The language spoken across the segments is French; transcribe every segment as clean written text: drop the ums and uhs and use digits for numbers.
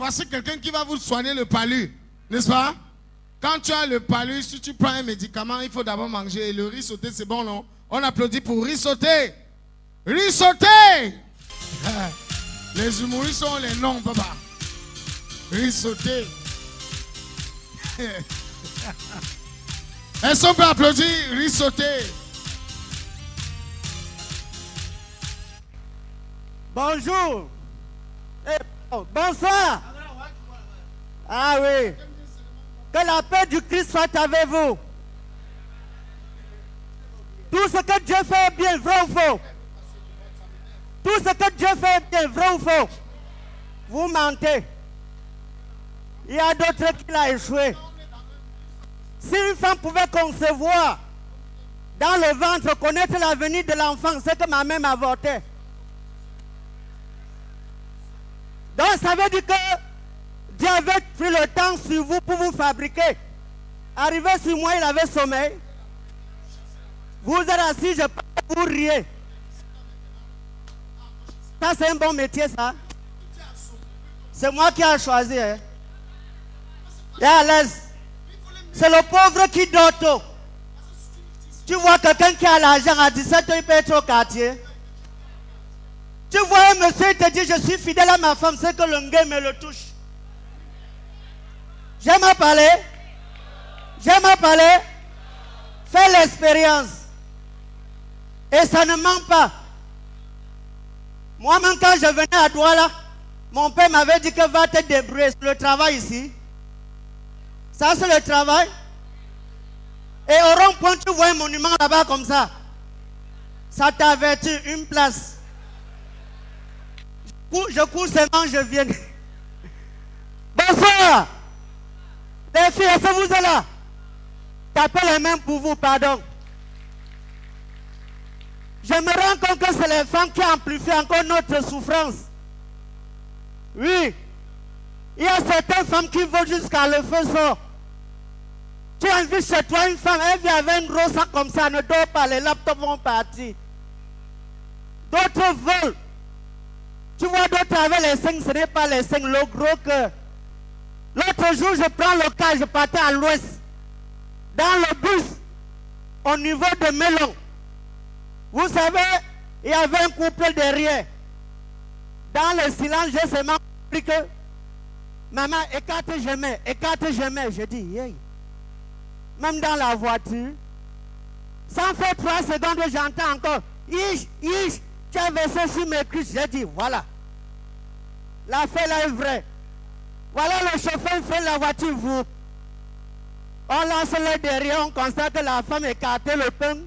voici quelqu'un qui va vous soigner le palu. N'est-ce pas? Quand tu as le palu, si tu prends un médicament, il faut d'abord manger. Et le riz sauté, c'est bon, non? On applaudit pour riz sauté. Riz sauté! Les humoristes sont les noms, papa. Riz sauté. Est-ce qu'on peut applaudir riz sauté? Bonjour. Bonsoir. Ah oui. Que la paix du Christ soit avec vous. Tout ce que Dieu fait bien, vrai ou faux? Tout ce que Dieu fait bien, vrai ou faux? Vous mentez. Il y a d'autres qui l'ont échoué. Si une femme pouvait concevoir dans le ventre, connaître l'avenir de l'enfant, c'est que ma mère m'a avorté. Donc ça veut dire que Dieu avait pris le temps sur vous pour vous fabriquer. Arrivé sur moi, il avait sommeil. Vous êtes assis, je parle, vous riez. Ça, c'est un bon métier, ça. C'est moi qui ai choisi. Hein. Et à l'aise. C'est le pauvre qui dort tôt. Tu vois quelqu'un qui a l'argent à 17 ans, il peut être au quartier. Tu vois un monsieur, il te dit, je suis fidèle à ma femme, c'est que le gars me le touche. J'aime à parler. J'aime à parler. Fais l'expérience. Et ça ne ment pas. Moi-même, quand je venais à Douala, mon père m'avait dit que va te débrouiller. C'est le travail ici. Ça, c'est le travail. Et au rond-point, tu vois un monument là-bas comme ça. Ça t'avertit une place. Je cours seulement, je viens. Bonsoir. Les filles, est-ce que vous êtes là? Tapez les mains pour vous, pardon. Je me rends compte que c'est les femmes qui amplifient encore notre souffrance. Oui. Il y a certaines femmes qui vont jusqu'à le feu sort. Tu invites chez toi une femme, elle vient avec une gros sac comme ça, ne dort pas, les laptops vont partir. D'autres veulent. Tu vois d'autres avec les seins, ce n'est pas les seins, le gros cœur. L'autre jour, je prends le cas, je partais à l'ouest. Dans le bus, au niveau de Melon. Vous savez, il y avait un couple derrière. Dans le silence, j'ai seulement compris que maman, écarte jamais, écarte jamais. Je dis, hey. Même dans la voiture, sans faire 3 secondes, j'entends encore, ish, ish, tu as versé sur mes cuisses. J'ai dit, voilà. L'affaire là est vraie. Voilà le chauffeur fait la voiture, vous. On lance le derrière, on constate que la femme écartait le pain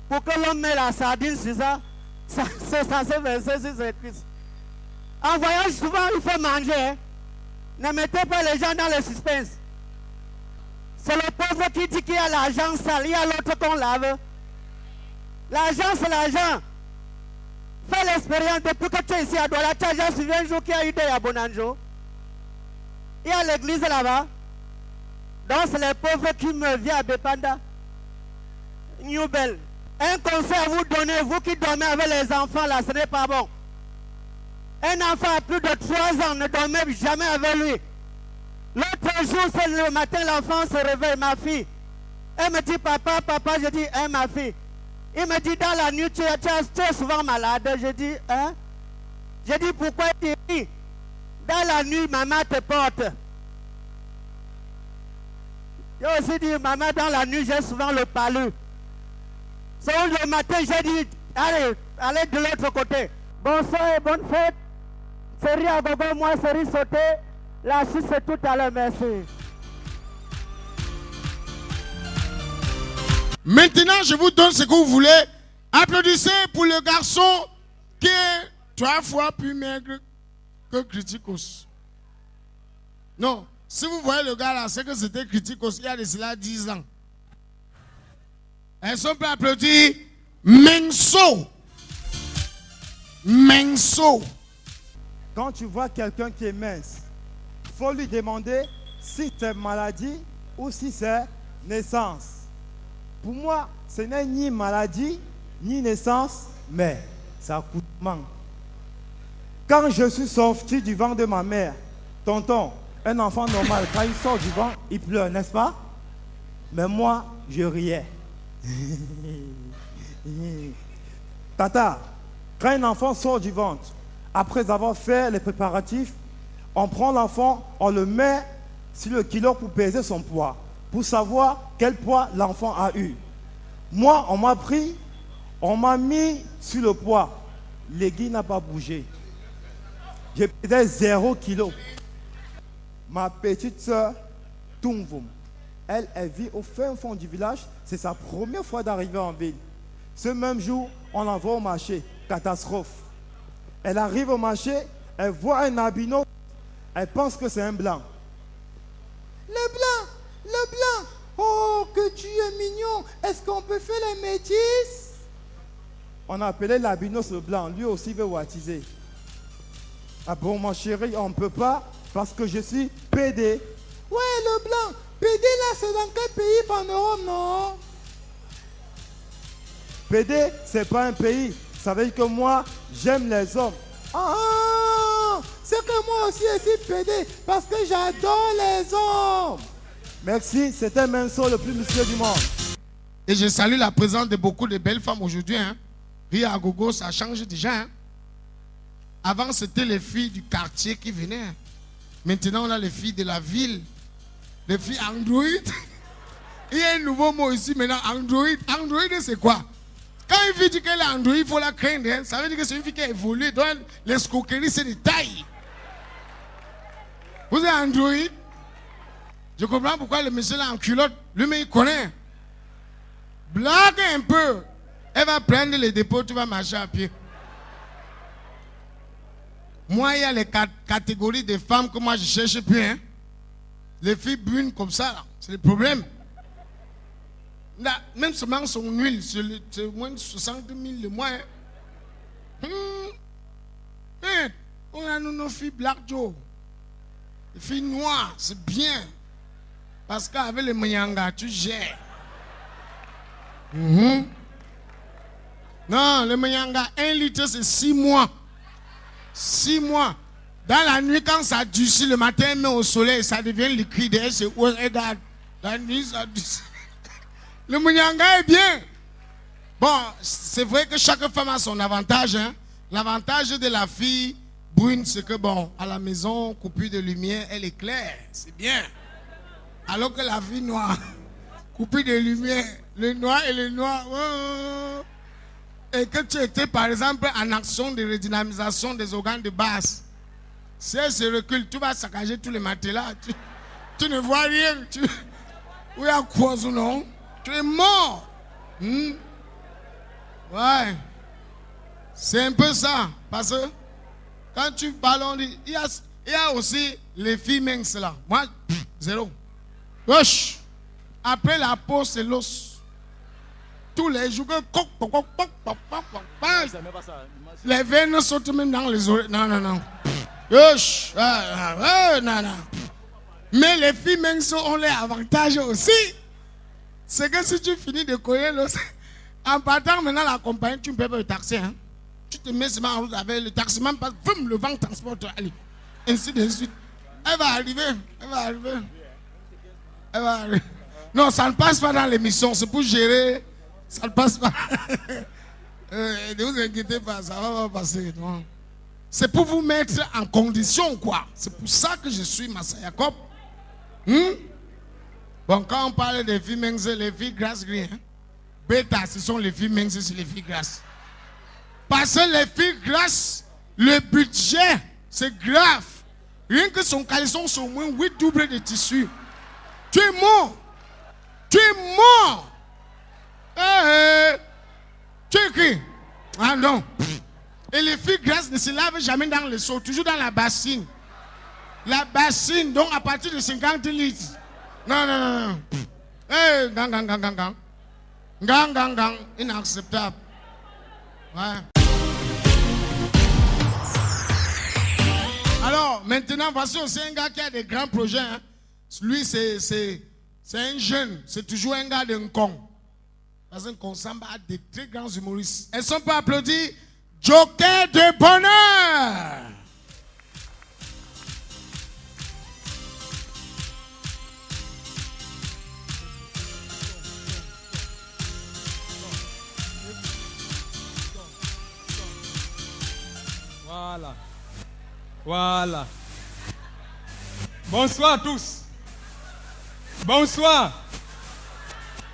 pour que l'homme mette la sardine sur ça. C'est censé verser sur ses cuisses. En voyage, souvent, il faut manger. Hein. Ne mettez pas les gens dans le suspense. C'est le pauvre qui dit qu'il y a l'argent sale, il y a l'autre qu'on lave. L'argent, c'est l'argent. Fais l'expérience depuis que tu es ici à Douala. Tu as déjà suivi un jour qu'il y a eu des à Bonanjo. Il y a l'église là-bas. Donc c'est les pauvres qui me viennent à Bepanda. New Bell. Un conseil à vous donner, vous qui dormez avec les enfants là, ce n'est pas bon. Un enfant à plus de 3 ans ne dormait jamais avec lui. L'autre jour, c'est le matin, l'enfant se réveille, ma fille. Elle me dit, papa, papa, je dis, hein, ma fille. Il me dit, dans la nuit, tu es souvent malade. Je dis, hein? Je dis, pourquoi? Il dit, dans la nuit, maman te porte. J'ai aussi dit, maman, dans la nuit, j'ai souvent le palu. C'est le matin, j'ai dit, allez, allez de l'autre côté. Bonsoir et bonne fête. Série à gogo, moi, série sauté. La suite, c'est tout à l'heure, merci. Maintenant, je vous donne ce que vous voulez. Applaudissez pour le garçon qui est 3 fois plus maigre que Criticos. Non, si vous voyez le gars là, c'est que c'était Criticos il y a de cela 10 ans. Est-ce qu'on peut applaudir Menso? Menso. Quand tu vois quelqu'un qui est mince, il faut lui demander si c'est maladie ou si c'est naissance. Pour moi, ce n'est ni maladie, ni naissance, mais ça coûte manque. Quand je suis sorti du ventre de ma mère, Tonton, un enfant normal, quand il sort du ventre, il pleure, n'est-ce pas? Mais moi, je riais. Tata, quand un enfant sort du ventre, après avoir fait les préparatifs, on prend l'enfant, on le met sur le kilo pour peser son poids, pour savoir quel poids l'enfant a eu. Moi, on m'a pris, on m'a mis sur le poids. L'aiguille n'a pas bougé. J'ai pesé 0 kilo. Ma petite soeur, Tungvum, elle vit au fin fond du village. C'est sa première fois d'arriver en ville. Ce même jour, on l'envoie au marché. Catastrophe. Elle arrive au marché, elle voit un albino, elle pense que c'est un blanc. Le blanc, oh que tu es mignon, est-ce qu'on peut faire les métis? On a appelé l'albinos le blanc, lui aussi veut baptiser. Ah bon mon chéri, on ne peut pas parce que je suis PD. Ouais le blanc, PD là c'est dans quel pays en Europe non? PD c'est pas un pays, ça veut dire que moi j'aime les hommes. Ah, c'est que moi aussi je suis PD parce que j'adore les hommes. Merci, c'était Menso le plus mystérieux du monde. Et je salue la présence de beaucoup de belles femmes aujourd'hui. Hein. Ria à Gogo, ça change déjà. Hein. Avant, c'était les filles du quartier qui venaient. Maintenant, on a les filles de la ville. Les filles Android. Il y a un nouveau mot ici maintenant, Android. Android, c'est quoi? Quand une fille dit qu'elle est Android, il faut la craindre. Hein. Ça veut dire que c'est une fille qui a évolué. Donc, l'escroquerie, c'est des tailles. Vous êtes Android? Je comprends pourquoi le monsieur là en culotte, lui-même il connaît. Blague un peu. Elle va prendre les dépôts, tu vas marcher à pied. Moi, il y a les catégories de femmes que moi je cherche plus. Hein. Les filles brunes comme ça, là, c'est le problème. Là, même seulement son huile, c'est moins de 60 000 le mois. Hein. On a nos filles Black Joe. Les filles noires, c'est bien. Parce qu'avec le Manyanga, tu gères. Non, le Manyanga, 1 litre, c'est 6 mois. 6 mois. Dans la nuit, quand ça durcit, le matin, met au soleil, ça devient liquide. C'est regarde. La nuit, ça durcit. Le Manyanga est bien. Bon, c'est vrai que chaque femme a son avantage. Hein. L'avantage de la fille brune, c'est que, bon, à la maison, coupure de lumière, elle est claire. C'est bien. Alors que la fille noire, coupée de lumière, le noir et le noir, oh, et que tu étais par exemple en action de redynamisation des organes de base, si elle se recule, tu vas saccager tous les matelas, tu ne vois rien, où il y a quoi non? Tu es mort. Ouais, c'est un peu ça, parce que quand tu ballonnes, il y a aussi les filles minces là, moi, zéro. Wesh. Après la peau, c'est l'os. Tous les jours, les veines sautent même dans les oreilles. Non. Wesh. Non. Mais les filles même ont les avantages aussi. C'est que si tu finis de courir l'os, en partant maintenant la compagnie, tu ne peux pas le taxer. Hein? Tu te mets seulement en route avec le taximan, passe, le vent transporte, allez. Ainsi de suite. Elle va arriver. Non, ça ne passe pas dans l'émission, c'est pour gérer. Ça ne passe pas. Ne vous inquiétez pas, ça va pas passer. C'est pour vous mettre en condition, quoi. C'est pour ça que je suis Massa Jacob. Bon, quand on parle des filles minces, les filles grasses, hein? Bêta, ce sont les filles minces, c'est les filles grasses. Parce que les filles grasses, le budget, c'est grave. Rien que son caleçon, c'est au moins 8 doubles de tissu. Tu es mort. Tu es qui? Ah non. Et les filles grasses ne se lavent jamais dans le seau, toujours dans la bassine. La bassine, donc à partir de 50 litres. Non. Gang. Inacceptable. Ouais. Alors, maintenant, voici aussi un gars qui a des grands projets. Hein. Lui, c'est un jeune. C'est toujours un gars de Nkong. Parce que Nkong Samba a des très grands humoristes. Elles sont pas applaudis. Joker de bonheur. Voilà. Voilà. Bonsoir à tous. Bonsoir.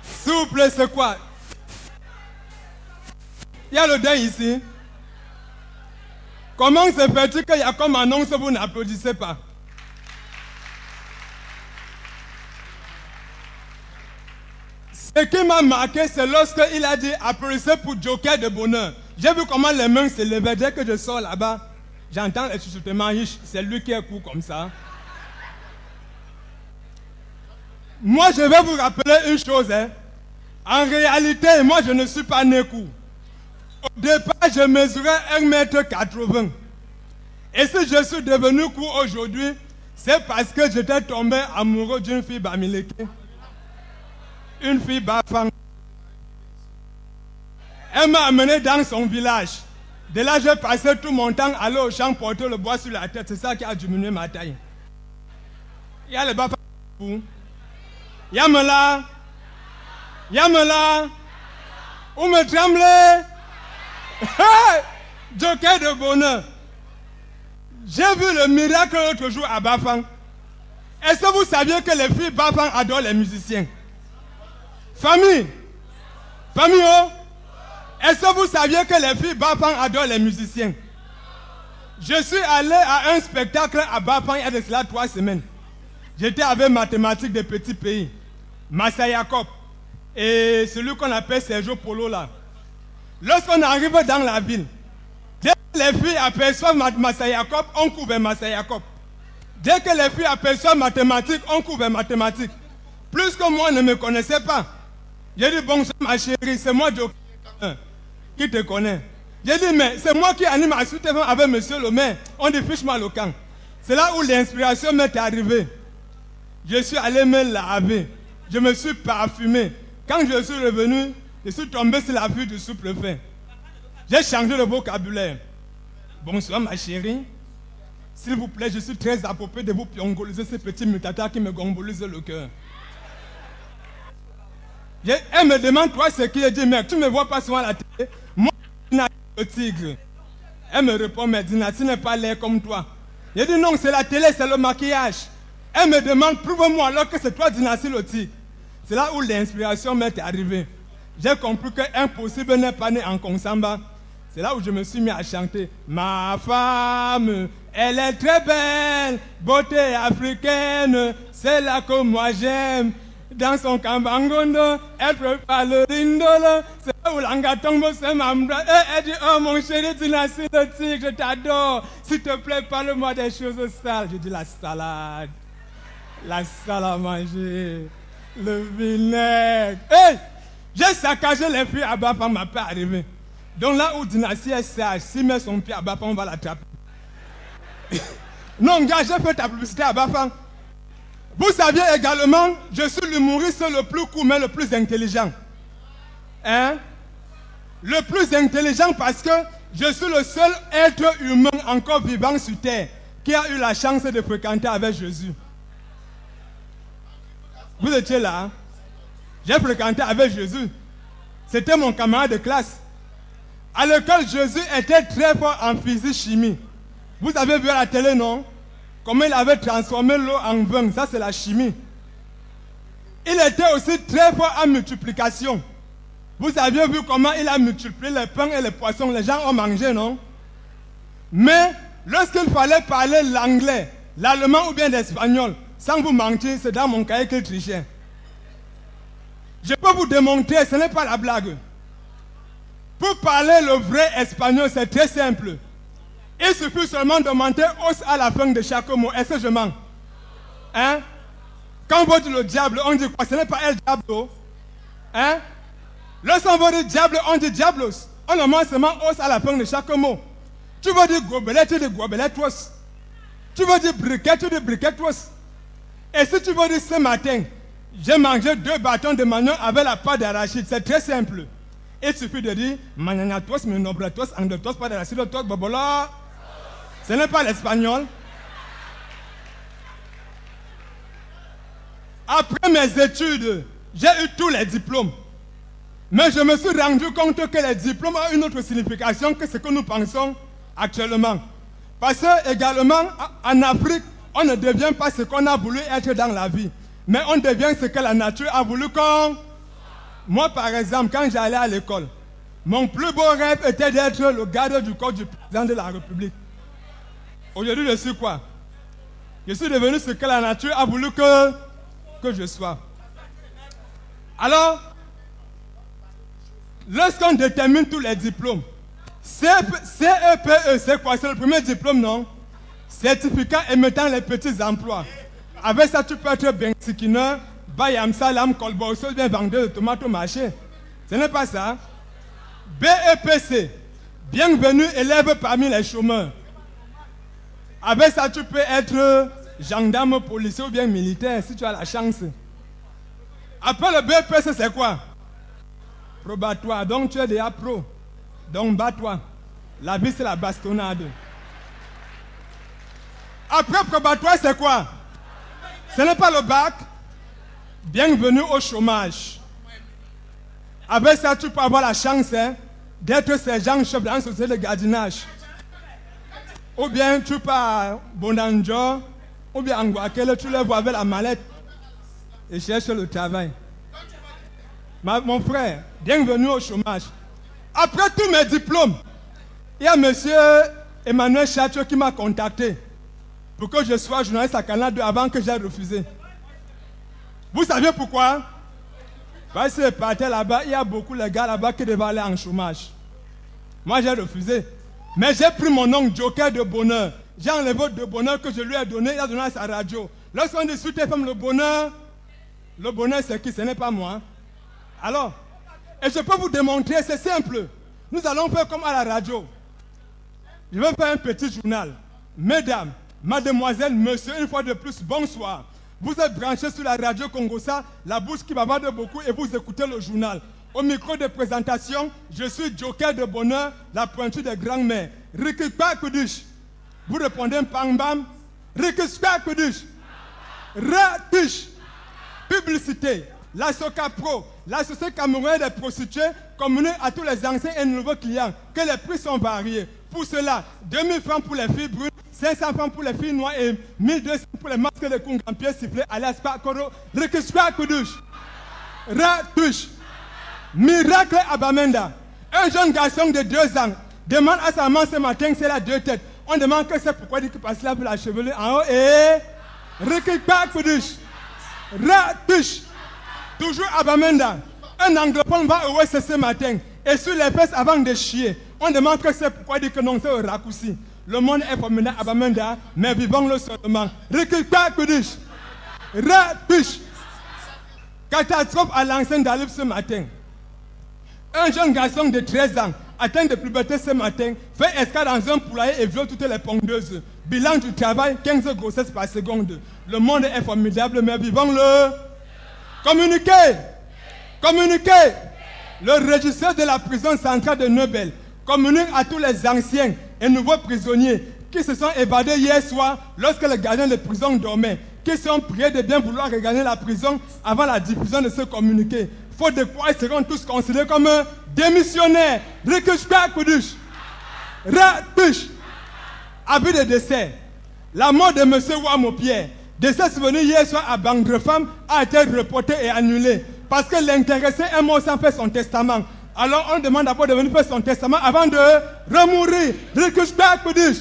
S'il vous plaît, c'est quoi? Il y a le deuil ici. Comment se fait-il qu'il y a comme annonce, vous n'applaudissez pas? Ce qui m'a marqué, c'est lorsqu'il a dit applaudissez pour Joker de bonheur. J'ai vu comment les mains se levaient. Dès que je sors là-bas, j'entends les chuchotements riches. C'est lui qui est court comme ça. Moi, je vais vous rappeler une chose. En réalité, moi, je ne suis pas né court. Au départ, je mesurais 1,80 m. Et si je suis devenu court aujourd'hui, c'est parce que j'étais tombé amoureux d'une fille Bamileke. Une fille Bafang. Elle m'a amené dans son village. De là, j'ai passé tout mon temps à aller au champ porter le bois sur la tête. C'est ça qui a diminué ma taille. Il y a le Bafang. Yamela. Yamela. Où me tremblez? Joker de bonheur. J'ai vu le miracle l'autre jour à Bafang. Est-ce que vous saviez que les filles Bafang adorent les musiciens? Famille. Famille, oh. Est-ce que vous saviez que les filles Bafang adorent les musiciens? Je suis allé à un spectacle à Bafang il y a de cela 3 semaines. J'étais avec mathématiques des petits pays. Massa Jacob et celui qu'on appelle Sergio Polo là. Lorsqu'on arrive dans la ville, dès que les filles aperçoivent Massa Jacob, on court vers Massa Jacob. Dès que les filles aperçoivent mathématiques, on court vers mathématiques. Plus que moi ne me connaissais pas. J'ai dit bonsoir ma chérie, c'est moi Joker qui te connaît. J'ai dit mais c'est moi qui anime à suite avec monsieur le maire. On dit fiche-moi le camp. C'est là où l'inspiration m'est arrivée. Je suis allé me laver. Je me suis parfumé. Quand je suis revenu, je suis tombé sur la vue du sous-préfet. J'ai changé de vocabulaire. Bonsoir ma chérie. S'il vous plaît, je suis très approprié de vous piongoliser ces petits mutatas qui me gombolisent le cœur. Elle me demande toi ce qu'il dit, mais tu ne me vois pas souvent à la télé. Moi, je suis le tigre. Elle me répond, mais Dina, tu n'es pas l'air comme toi. J'ai dit non, c'est la télé, c'est le maquillage. Elle me demande, prouve-moi alors que c'est toi Dynastie le tigre. C'est là où l'inspiration m'est arrivée. J'ai compris qu'impossible n'est pas né en Konsamba. C'est là où je me suis mis à chanter. Ma femme, elle est très belle, beauté africaine, c'est là que moi j'aime. Dans son kambangondo, elle prépare le rindolo, c'est là où l'angatombo se m'embrasse. Elle dit, oh mon chéri Dynastie le tigre, je t'adore. S'il te plaît, parle-moi des choses sales. Je dis la salade. La salle à manger, le vinaigre. Hey! J'ai saccagé les filles à Bafang, ma pas arrivé. Donc là où Dynastie est sage, s'il met son pied à Bafang, on va l'attraper. Non, gars, j'ai fait ta publicité à Bafang. Vous saviez également, je suis l'humoriste le plus court, mais le plus intelligent. Hein? Le plus intelligent parce que je suis le seul être humain encore vivant sur terre qui a eu la chance de fréquenter avec Jésus. Vous étiez là. Hein? J'ai fréquenté avec Jésus. C'était mon camarade de classe. À l'école, Jésus était très fort en physique-chimie. Vous avez vu à la télé, non? Comment il avait transformé l'eau en vin. Ça, c'est la chimie. Il était aussi très fort en multiplication. Vous aviez vu comment il a multiplié les pains et les poissons. Les gens ont mangé, non? Mais lorsqu'il fallait parler l'anglais, l'allemand ou bien l'espagnol, sans vous mentir, c'est dans mon cahier qu'il trichait. Je peux vous démontrer, ce n'est pas la blague. Pour parler le vrai espagnol, c'est très simple. Il suffit seulement de monter os à la fin de chaque mot. Est-ce que je mens? Hein? Quand on dit le diable, on dit quoi? Ce n'est pas el diablo. Hein? Lorsqu'on veut dire diable, on dit diablos. On ne mange seulement os à la fin de chaque mot. Tu veux dire gobelet, tu dis gobeletros. Tu veux dire briquet, tu dis briquetros. Et si tu veux dire ce matin, j'ai mangé 2 bâtons de manioc avec la pâte d'arachide, c'est très simple. Il suffit de dire mananatos, menobratos, andotos, pâte d'arachide, tos, bobola. Ce n'est pas l'espagnol. Après mes études, j'ai eu tous les diplômes. Mais je me suis rendu compte que les diplômes ont une autre signification que ce que nous pensons actuellement. Parce que également, en Afrique, on ne devient pas ce qu'on a voulu être dans la vie. Mais on devient ce que la nature a voulu qu'on... Moi, par exemple, quand j'allais à l'école, mon plus beau rêve était d'être le garde du corps du président de la République. Aujourd'hui, je suis quoi? Je suis devenu ce que la nature a voulu que je sois. Alors, lorsqu'on détermine tous les diplômes, CEPE, c'est quoi? C'est le premier diplôme, non? Certificat émettant les petits emplois. Avec ça, tu peux être bensikineur, bayam salam, kolboso, bien vendeur de tomates au marché. Ce n'est pas ça. BEPC, bienvenue élève parmi les chômeurs. Avec ça, tu peux être gendarme, policier ou bien militaire si tu as la chance. Après le BEPC, c'est quoi? Probatoire. Donc tu es déjà pro. Donc bats-toi. La vie, c'est la bastonnade. Après probatoire, c'est quoi? Ce n'est pas le bac. Bienvenue au chômage. Avec ça, tu peux avoir la chance d'être sergent-chef dans une société de gardiennage. Ou bien tu pars à Bonanjo, ou bien en Guaquele, tu les vois avec la mallette et cherches le travail. Mon frère, bienvenue au chômage. Après tous mes diplômes, il y a monsieur Emmanuel Chacho qui m'a contacté pour que je sois journaliste à Canal 2 avant que j'ai refusé. Vous savez pourquoi? Parce que je partais là-bas, il y a beaucoup de gars là-bas qui devaient aller en chômage. Moi, j'ai refusé. Mais j'ai pris mon nom Joker de bonheur. J'ai enlevé de bonheur que je lui ai donné, il a donné à sa radio. Lorsqu'on dit sur TFM le bonheur c'est qui? Ce n'est pas moi. Alors, et je peux vous démontrer, c'est simple. Nous allons faire comme à la radio. Je vais faire un petit journal. Mesdames, mademoiselles, messieurs, une fois de plus, bonsoir. Vous êtes branchés sur la radio Congosa, la bouche qui bavarde beaucoup et vous écoutez le journal. Au micro de présentation, je suis Joker de bonheur, la pointure des grands-mères. Rikikpa Kudish. Vous répondez pam bam. Rikikpa Kudish. Ratish. Publicité. La Soca Pro, la Société camerounaise des prostituées, communique à tous les anciens et nouveaux clients que les prix sont variés. Pour cela, 2000 francs pour les filles brunes, 500 francs pour les filles noires et 1200 pour les masques de Kungan pieds sifflés à l'Aspakoro. Rikishpa Kudush. Ratush. Miracle Abamenda. Un jeune garçon de 2 ans demande à sa maman ce matin c'est la 2 têtes. On demande que c'est pourquoi il dit qu'il passe là pour la chevelure en haut et Rikishpa Kudush. Ratush. Toujours Abamenda. Un anglophone va au OSC ce matin et sur les fesses avant de chier. On demande que c'est pourquoi il dit que non, c'est au raccourci. Le monde est formidable Abamenda, mais vivons-le seulement. Rikikpa Kudish. Ratush. Catastrophe à l'enceinte d'Alip ce matin. Un jeune garçon de 13 ans, atteint de puberté ce matin, fait escale dans un poulailler et viole toutes les pondeuses. Bilan du travail, 15 grossesses par seconde. Le monde est formidable, mais vivons-le. Communiquez. Communiquez. Le régisseur de la prison centrale de Neubel communique à tous les anciens et nouveaux prisonniers qui se sont évadés hier soir lorsque les gardiens de prison dormaient, qui sont priés de bien vouloir regagner la prison avant la diffusion de ce communiqué. Faute de quoi ils seront tous considérés comme démissionnaires. Rikishpa Kudush. Ratush. Avis de décès. La mort de M. Wamo-Pierre, décès survenu hier soir à Bangrefam, a été reporté et annulé parce que l'intéressé est mort sans faire son testament. Alors on demande d'abord de venir faire son testament avant de remourir. Rikishpa Kudush.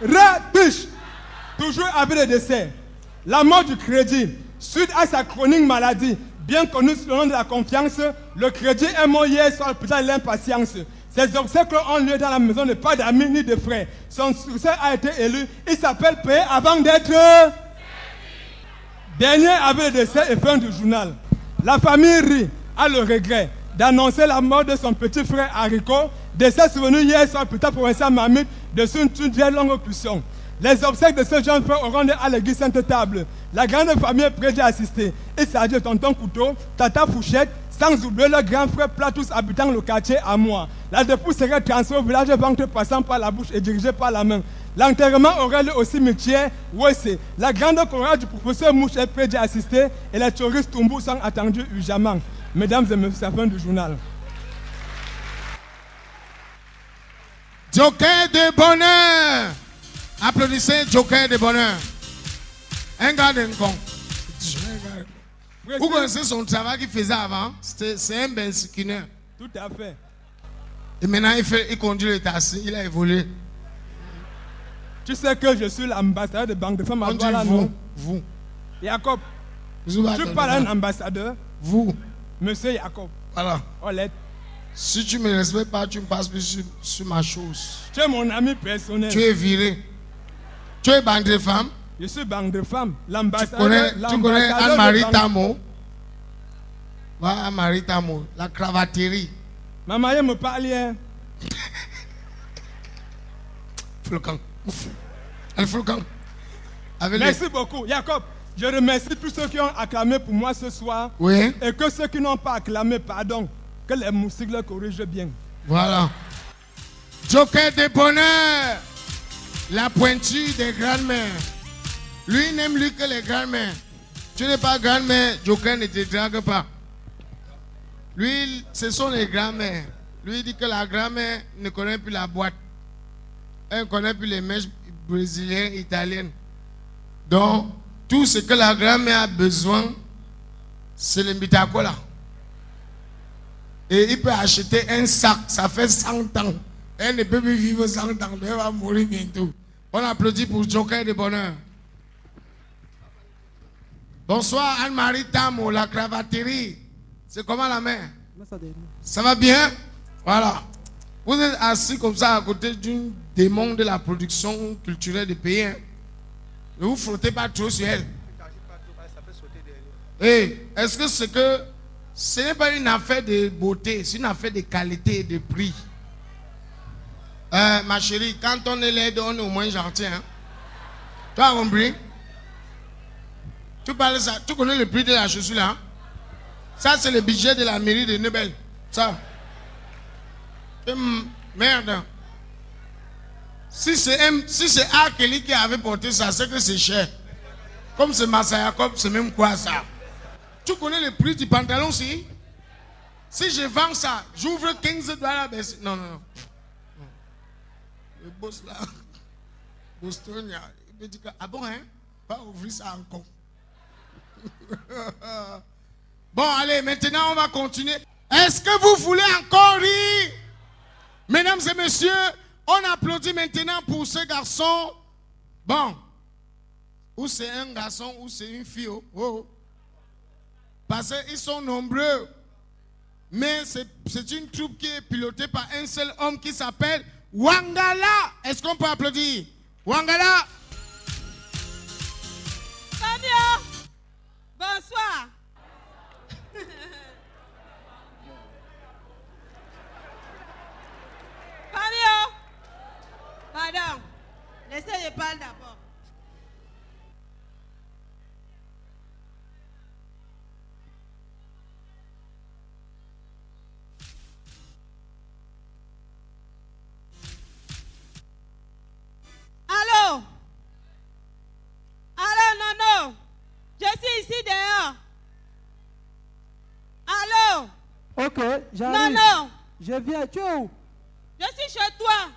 Ratush. Toujours avis de décès. La mort du crédit, suite à sa chronique maladie, bien connu sous le nom de la confiance, le crédit est mort hier soir à l'hôpital de l'impatience. Ses obsèques ont lieu dans la maison de pas d'amis ni de frères. Son succès a été élu. Il s'appelle payer avant d'être... Dernier avis de décès et fin du journal. La famille rit, a le regret d'annoncer la mort de son petit frère Haricot, décès survenu hier soir à l'hôpital provincial Mamit de une très longue cuisson. Les obsèques de ce jeune frère auront lieu à l'église Sainte-Table. La grande famille est prête à assister. Il s'agit de tonton Couteau, tata Fouchette, sans oublier le grand frère Platus habitant le quartier à moi. La dépouille serait transférée au village ventre passant par la bouche et dirigée par la main. L'enterrement aurait lieu au cimetière Wessé. La grande chorale du professeur Mouche est prête à assister et les touristes Tombou sont attendus urgemment. Mesdames et messieurs, c'est la fin du journal. Joker de bonheur. Applaudissez Joker de bonheur. Un gars d'un con. Vous connaissez son travail qu'il faisait avant? C'est un bensikineur. Tout à fait. Et maintenant, il conduit le taxi. Il a évolué. Tu sais que je suis l'ambassadeur de Banque de Femmes à On dit Douala, vous. non? Vous. Jacob, Vous tu parles à un ambassadeur, Vous. monsieur Jacob. Voilà. Olette, Si tu ne me respectes pas, tu me passes plus sur ma chose. tu es mon ami personnel. Tu es viré. Tu es bande de femmes. Je suis Banque de Femmes, Tu l'ambassadeur. connais Anne-Marie de Banque- Tamo. Voilà Anne-Marie Tamo. La cravaterie. Maman, elle me parle hier. Flocon. Elle flocon. Avec Merci beaucoup, Jacob. Je remercie tous ceux qui ont acclamé pour moi ce soir. Oui. Et que ceux qui n'ont pas acclamé, pardon. Que les moustiques le corrigent bien. Voilà. Joker de bonheur. La pointure des grandes-mères. Lui n'aime lui que les grandes-mères. Tu n'es pas grand-mère, Joker ne te drague pas. Lui, ce sont les grands-mères. Lui il dit que la grand-mère ne connaît plus la boîte. Elle ne connaît plus les mèches brésiliennes, italiennes. Donc, tout ce que la grand-mère a besoin, c'est le Mitacola. Et il peut acheter un sac, ça fait 100 ans. Elle ne peut plus vivre 100 ans, elle va mourir bientôt. On applaudit pour Joker de bonheur. Bonsoir Anne-Marie Tamo, la cravaterie. C'est comment la mère? Ça va bien? Voilà. Vous êtes assis comme ça à côté d'une démon de la production culturelle du pays. Hein? Ne vous frottez pas trop sur elle. Et est-ce que c'est que ce n'est pas une affaire de beauté, c'est une affaire de qualité et de prix? Ma chérie, quand on est laide, on est au moins gentil. Hein? Tu as compris? Tu parles ça, tu connais le prix de la chaussure là? Hein? Ça, c'est le budget de la mairie de Nebel. Ça. Merde. Si c'est Arkeli qui avait porté ça, c'est que c'est cher. Comme c'est Massayakob, c'est même quoi ça? Tu connais le prix du pantalon si? Si je vends ça, j'ouvre 15 dollars. Non, non, non. Le boss là, Boston, il me dit que, ah bon, hein? Pas ouvrir ça encore. Bon, allez, maintenant on va continuer. Est-ce que vous voulez encore rire? Mesdames et messieurs, on applaudit maintenant pour ce garçon. Bon, ou c'est un garçon ou c'est une fille. Oh. Parce qu'ils sont nombreux. Mais c'est une troupe qui est pilotée par un seul homme qui s'appelle Wangala. Est-ce qu'on peut applaudir? Wangala. Fabio, bonsoir. Fabio, pardon, laissez-les parler d'abord. Allô? Allô, non. Je suis ici dehors. Allô? Ok, j'arrive. Non. Je viens, tu es où? Je suis chez toi.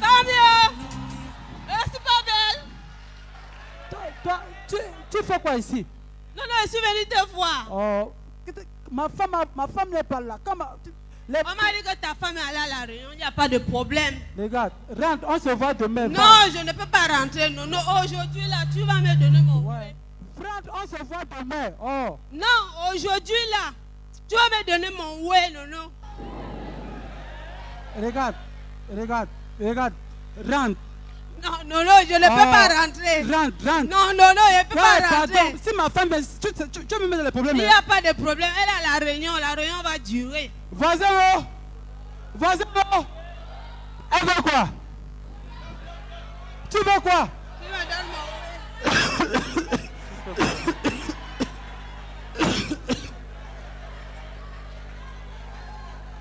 Fabio, je suis pas belle. Toi, tu fais quoi ici? Non, je suis venue te voir. Oh, ma femme n'est pas là. Comment, On m'a dit que ta femme est allée à la réunion, il n'y a pas de problème. regarde, rentre, on se voit demain. Non, je ne peux pas rentrer. Non, aujourd'hui là, tu vas me donner mon Ouais. Rentre, on se voit demain. Oh. Non, aujourd'hui là, tu vas me donner mon ouais, non. Regarde, rentre. Non, je ne peux pas rentrer. Rentre. Non, je ne peux pas Pardon, rentrer. si ma femme, tu me mets des problèmes. Il n'y a pas de problème. Elle est à la réunion va durer. Voisin, elle veut quoi? Tu veux quoi? Tu me donnes mon ouais.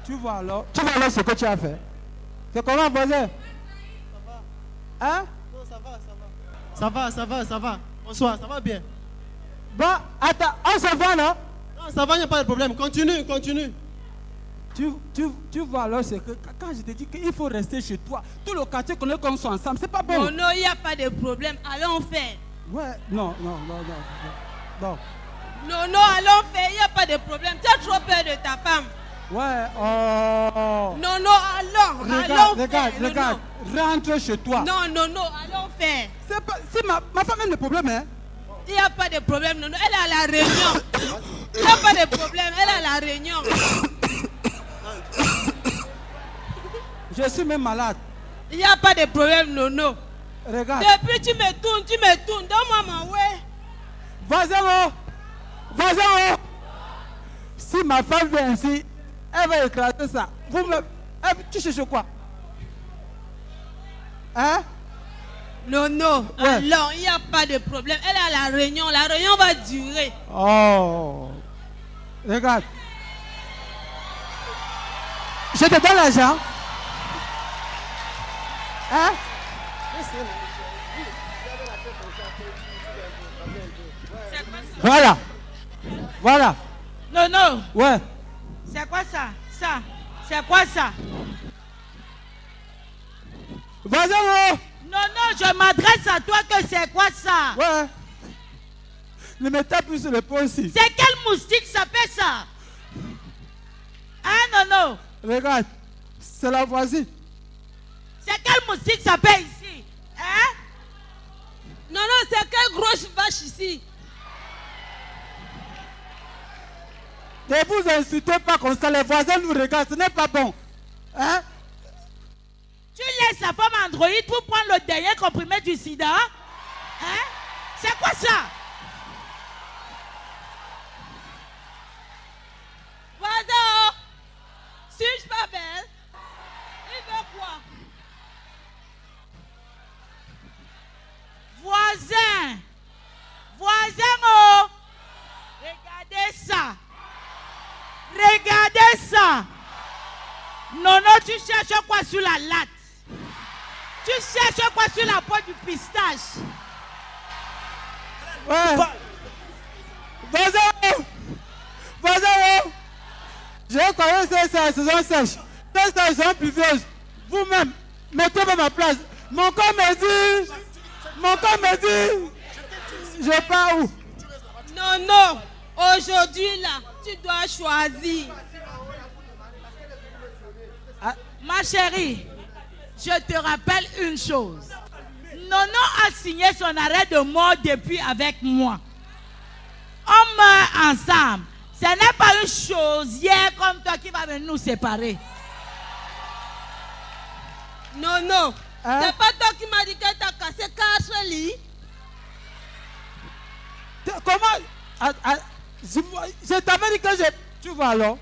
Tu vois alors ce que tu as fait. C'est comment, voisin? Hein? Ça va. Bonsoir, ça va bien. Bon, attends, on se voit, non? Non, ça va, il n'y a pas de problème. Continue. Tu vois alors, c'est que quand je te dis qu'il faut rester chez toi, tout le quartier connaît qu'on soit ensemble, c'est pas bon. Non, il n'y a pas de problème. Allons faire. Ouais, non. Non, allons faire. Il n'y a pas de problème. Tu as trop peur de ta femme. Ouais, oh. Non, allons faire. Regarde, rentre chez toi. Non, allons faire. C'est pas, si ma femme a le problème, hein. Il n'y a pas de problème, non, elle est à la réunion. Il n'y a pas de problème, elle est à la réunion. Je suis même malade. Il n'y a pas de problème, non. Regarde. Depuis tu me tournes, donne-moi ma ouais. Voisin, si ma femme vient ici, elle va écraser ça. Tu cherches quoi? Hein? Non, Ouais. alors il n'y a pas de problème. Elle est à la réunion va durer. Oh. Regarde. Je te donne l'argent. Hein? Voilà. Non. Ouais. C'est quoi ça? C'est quoi ça? Voisin, Non, je m'adresse à toi que c'est quoi ça? ouais. Ne me tape plus sur le pont ici. C'est quel moustique ça fait ça? Hein, non. Regarde, c'est la voisine. C'est quel moustique ça fait ici? Hein? Non, c'est quelle grosse vache ici? Ne vous insultez pas comme ça, les voisins nous regardent, ce n'est pas bon. Hein? Tu laisses la femme androïde pour prendre le dernier comprimé du sida? Hein? C'est quoi ça? Voisin, suis-je pas belle? Il veut quoi? Voisin, oh! Regardez ça! Non, tu cherches quoi sur la latte? Tu cherches quoi sur la peau du pistache? Ouais. Voisin, je connais ces saisons sèches. Ces saisons pluvieuses. Vous-même, mettez-moi ma place. Mon corps me dit. Je pars où? Non. Aujourd'hui, là, tu dois choisir. Ma chérie, je te rappelle une chose. Nono a signé son arrêt de mort depuis avec moi. On meurt ensemble. Ce n'est pas une chausière comme toi qui va venir nous séparer. Non. Hein? C'est pas toi qui m'as dit que tu as cassé 4 lits. Comment? Je t'avais dit que tu vois alors?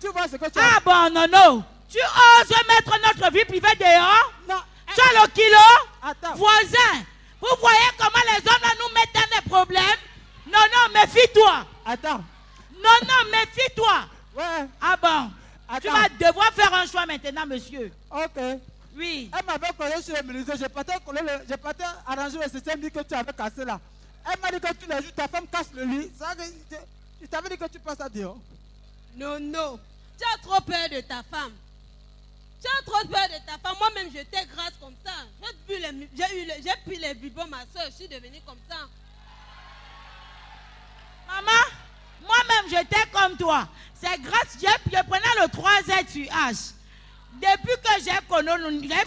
Tu vois ce que tu as? Ah bon, non. Tu oses mettre notre vie privée dehors? Non. Tu as le kilo? Attends. Voisin, vous voyez comment les hommes là nous mettent dans des problèmes? Non, méfie-toi. Attends. Non, méfie-toi. Ouais. Ah bon? Attends. Tu vas devoir faire un choix maintenant, monsieur. Ok. Oui. Elle m'avait collé sur le ministère. Je partais arranger le système dit que tu avais cassé là. Elle m'a dit que tous les jours ta femme casse le lit. Je t'avais dit que tu passes à dehors. Non. Tu as trop peur de ta femme. Moi-même, j'étais grasse comme ça. J'ai pris les biberons, ma soeur. Je suis devenue comme ça. Maman, moi-même, j'étais comme toi. C'est grâce, je prenais le 3ZUH. Depuis que j'ai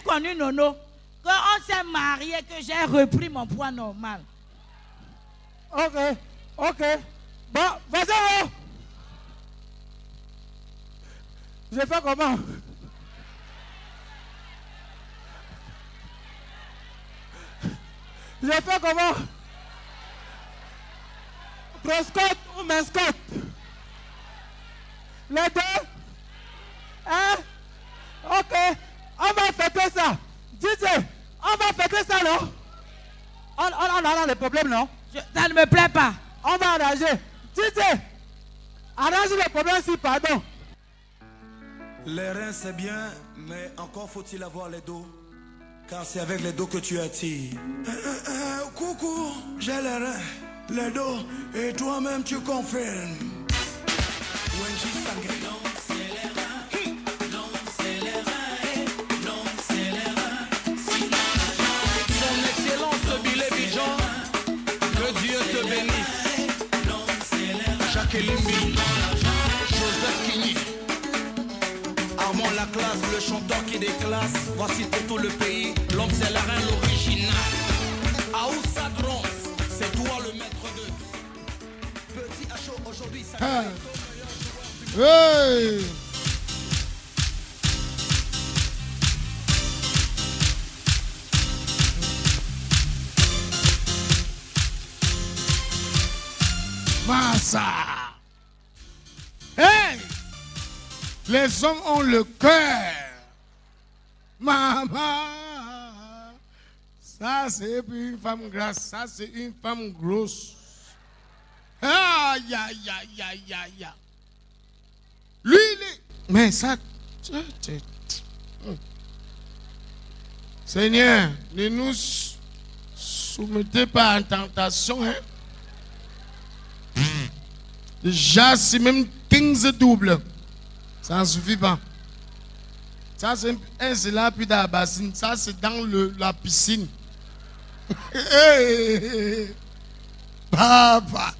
connu Nono, qu'on s'est marié, que j'ai repris mon poids normal. Ok. Bon, vas-y. Je fais comment? Grosse côte ou mince côte? Les deux? Hein? Ok. On va fêter ça. DJ, on va fêter ça, non? On a des problèmes, non? Ça ne me plaît pas. On va arranger. DJ, arrange le problème si, pardon. Les reins c'est bien, mais encore faut-il avoir les dos. Car c'est avec les dos que tu attires. Coucou, j'ai les reins, les dos, et toi-même tu confirmes. Wenji Sangue. Son Excellence Billy Bijan, que Dieu te bénisse. Jacqueline Bi, Joseph Kini. Armand Laclasse, le chanteur qui déclasse. Voici pour tout le pays, l'homme c'est la reine, l'original. Aoussa Drons, c'est toi le maître de. Petit Acho, aujourd'hui, ça Hey! Massa! Hey! Les hommes ont le cœur. Maman! Ça, c'est une femme grasse. Ça, c'est une femme grosse. Aïe, aïe, aïe, aïe, aïe. Lui, il est... Mais ça... Seigneur, ne nous soumettez pas en tentation. Hein? Déjà, c'est même 15 doubles. Ça ne suffit pas. Ça, c'est un là, puis dans la bassine. Ça, c'est dans la piscine. Papa.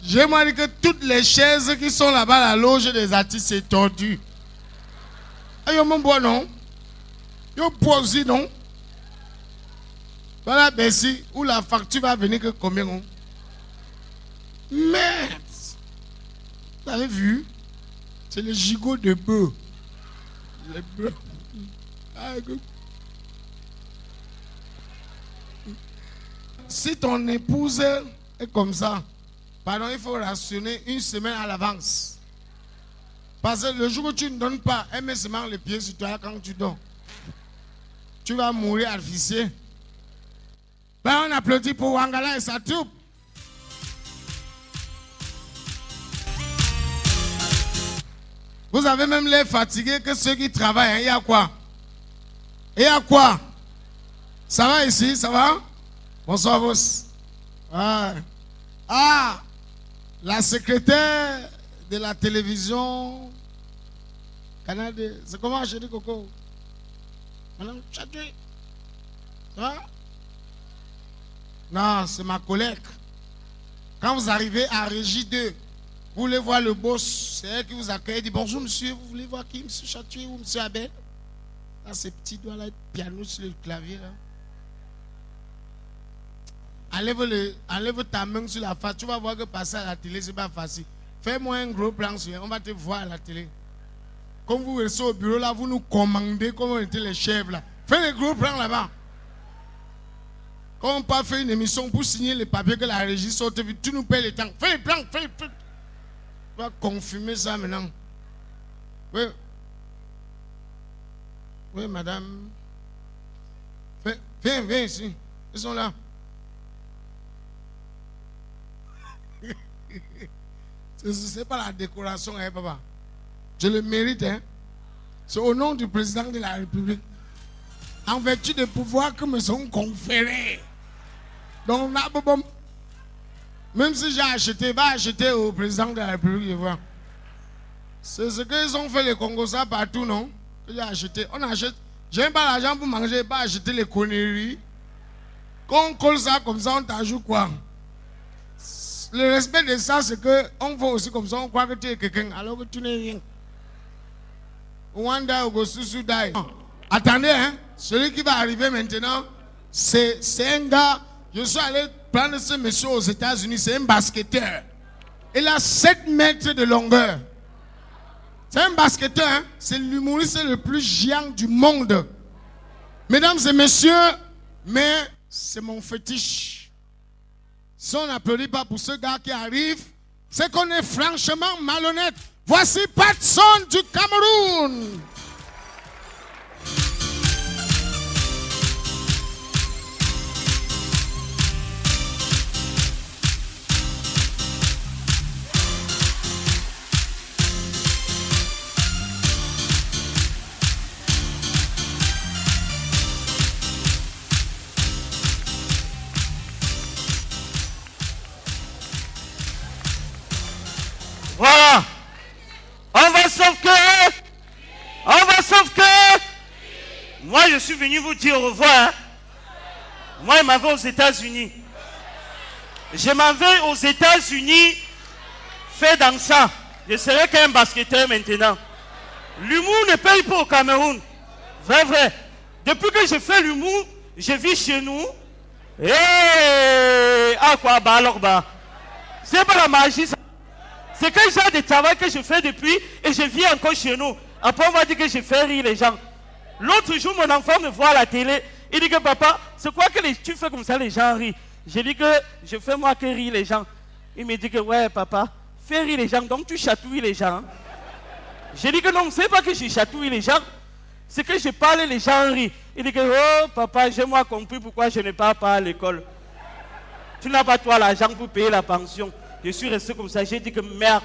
J'ai dit que toutes les chaises qui sont là-bas à la loge des artistes, c'est tordu. Ayo mon bon non. Yo posé non. Voilà, Bessie, où la facture va venir que combien on. Merde. Vous avez vu? C'est le gigot de bœuf. Les bœufs. Si ton épouse est comme ça, pardon, il faut rationner une semaine à l'avance. Parce que le jour où tu ne donnes pas, elle met seulement les pieds sur toi quand tu dors. Tu vas mourir asphyxié. Ben, on applaudit pour Wangala et sa troupe. Vous avez même l'air fatigué que ceux qui travaillent. Hein. Il y a quoi? Il y a quoi? Ça va ici? Ça va? Bonsoir, boss. Ah, la secrétaire de la télévision Canada. C'est comment, chérie Coco? Madame Chadri. Ça va? Non, c'est ma collègue. Quand vous arrivez à Régie 2, vous voulez voir le boss, c'est elle qui vous accueille. Elle dit bonjour monsieur, vous voulez voir qui? Monsieur Chatoué ou monsieur Abel? Là, ces petits doigts là, piano sur le clavier là. Enlève ta main sur la face, tu vas voir que passer à la télé, c'est pas facile. Fais-moi un gros plan sur, on va te voir à la télé. Comme vous restez au bureau là, vous nous commandez comme on était les chefs là. Fais les gros plans là-bas. Quand on peut faire une émission pour signer les papiers que la régie sort, tu nous payes le temps. Fais les plans, fais. Tu vas confirmer ça maintenant. Oui. Oui, madame. Viens ici. Ils sont là. C'est pas la décoration, hein, papa. Je le mérite, hein. C'est au nom du président de la République. En vertu des pouvoirs que me sont conférés. Donc, même si j'ai acheté, va acheter au président de la République, je vois. C'est ce qu'ils ont fait les Congolais partout, non? Que j'ai acheté. On achète. J'ai pas l'argent pour manger, pas acheter les conneries. Quand on colle ça comme ça, on t'ajoute quoi? Le respect de ça, c'est qu'on fait aussi comme ça, on croit que tu es quelqu'un, alors que tu n'es rien. Wanda Ogosusu Dai. Attendez, hein? Celui qui va arriver maintenant, c'est un gars. Je suis allé prendre ce monsieur aux États-Unis, c'est un basketteur. Il a 7 mètres de longueur. C'est un basketteur, hein? C'est l'humoriste le plus géant du monde. Mesdames et messieurs, mais c'est mon fétiche. Si on n'applaudit pas pour ce gars qui arrive, c'est qu'on est franchement malhonnête. Voici Patson du Cameroun. venu vous dire au revoir. Hein. Moi, je m'en vais aux États-Unis. Je m'en vais aux États-Unis faire dansant. Je serai qu'un basketteur maintenant. L'humour ne paye pas au Cameroun. Vrai, vrai. Depuis que je fais l'humour, je vis chez nous. Et à quoi bah alors bah. C'est pas la magie ça. C'est quel genre de travail que je fais depuis et je vis encore chez nous. Après on va dire que je fais rire les gens. L'autre jour mon enfant me voit à la télé. Il dit que papa, c'est quoi que tu fais comme ça les gens rient. Je dis que je fais moi que rire les gens. Il me dit que ouais papa, fais rire les gens donc tu chatouilles les gens. Je dis que non, c'est pas que je chatouille les gens. C'est que je parle les gens rient. Il dit que oh papa, j'ai moi compris pourquoi je ne pars pas à l'école. Tu n'as pas toi l'argent pour payer la pension. Je suis resté comme ça. J'ai dit que merde,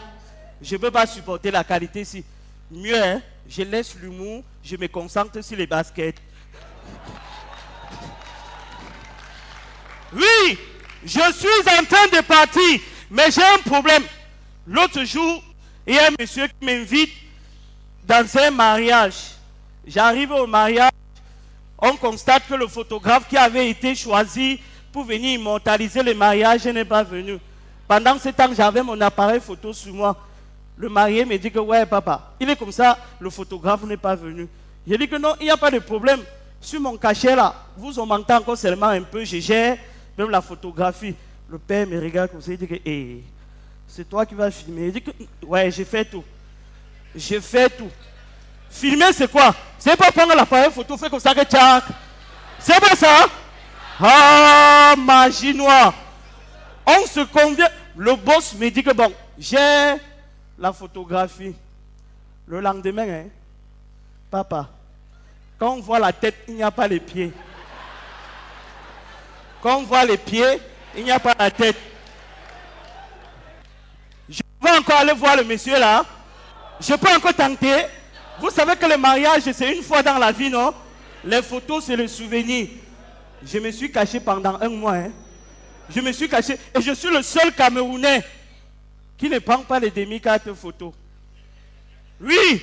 je ne peux pas supporter la qualité ici. Mieux, hein, je laisse l'humour, je me concentre sur les baskets. Oui, je suis en train de partir, mais j'ai un problème. L'autre jour, il y a un monsieur qui m'invite dans un mariage. J'arrive au mariage, on constate que le photographe qui avait été choisi pour venir immortaliser le mariage n'est pas venu. Pendant ce temps, j'avais mon appareil photo sur moi. Le marié me dit que ouais papa, il est comme ça, le photographe n'est pas venu. J'ai dit que non, il n'y a pas de problème. Sur mon cachet là, vous en mentez encore seulement un peu, je gère même la photographie. Le père me regarde comme ça, il dit que hey, c'est toi qui vas filmer. Il dit que ouais, j'ai fait tout. J'ai fait tout. Filmer c'est quoi? C'est pas prendre l'appareil photo, fait comme ça que tchac. C'est pas ça? Ah, magie noire. On se convient. Le boss me dit que bon, j'ai la photographie. Le lendemain, hein, papa, quand on voit la tête, il n'y a pas les pieds. Quand on voit les pieds, il n'y a pas la tête. Je vais encore aller voir le monsieur là. Je peux encore tenter. Vous savez que le mariage, c'est une fois dans la vie, non? Les photos, c'est le souvenir. Je me suis caché pendant un mois. Hein. Je me suis caché. Et je suis le seul Camerounais qui ne prend pas les demi-cartes photos. Oui,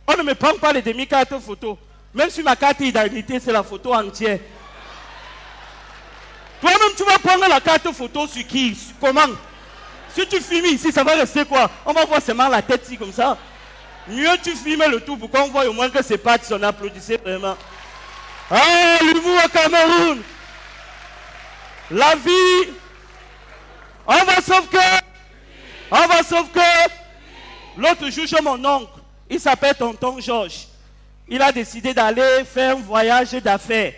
on ne me prend pas les demi-cartes photos. Même sur ma carte d'identité, c'est la photo entière. Toi-même, tu vas prendre la carte photo sur qui? Comment? Si tu filmes ici, ça va rester quoi? On va voir seulement la tête ici comme ça. Mieux tu filmes le tout pour qu'on voit au moins que c'est pas son applaudissez vraiment. Ah, l'humour au Cameroun. La vie. On va sauvegarder. On va sauvegarder. L'autre jour, chez mon oncle, il s'appelle Tonton Georges. Il a décidé d'aller faire un voyage d'affaires.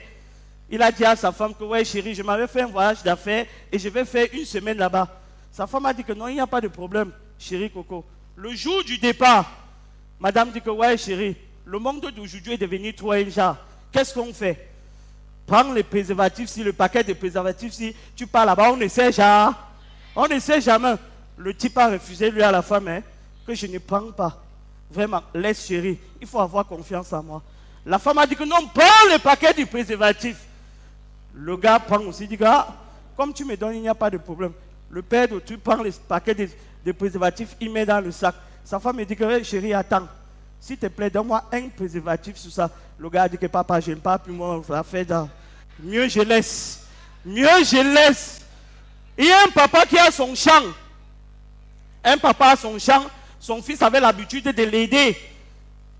Il a dit à sa femme que ouais chérie, je m'avais fait un voyage d'affaires et je vais faire une semaine là-bas. Sa femme a dit que non, il n'y a pas de problème, chérie Coco. Le jour du départ, madame dit que ouais chérie, le monde d'aujourd'hui est devenu trop un genre. Qu'est-ce qu'on fait? Prends les préservatifs, si le paquet de préservatifs, si tu pars là-bas, on ne sait jamais. On ne sait jamais. Le type a refusé, lui, à la femme, hein, que je ne prends pas. Vraiment, laisse chérie, il faut avoir confiance en moi. La femme a dit que non, prends le paquet du préservatif. Le gars prend aussi, il dit que ah, comme tu me donnes, il n'y a pas de problème. Le père de tu prends le paquet de préservatifs, il met dans le sac. Sa femme me dit que hey, chérie, attends. S'il te plaît, donne-moi un préservatif sur ça. Le gars a dit que papa, je n'aime pas plus moi, ça fait dans. Mieux je laisse. Mieux je laisse. Il y a un papa qui a son champ. Un papa a son champ. Son fils avait l'habitude de l'aider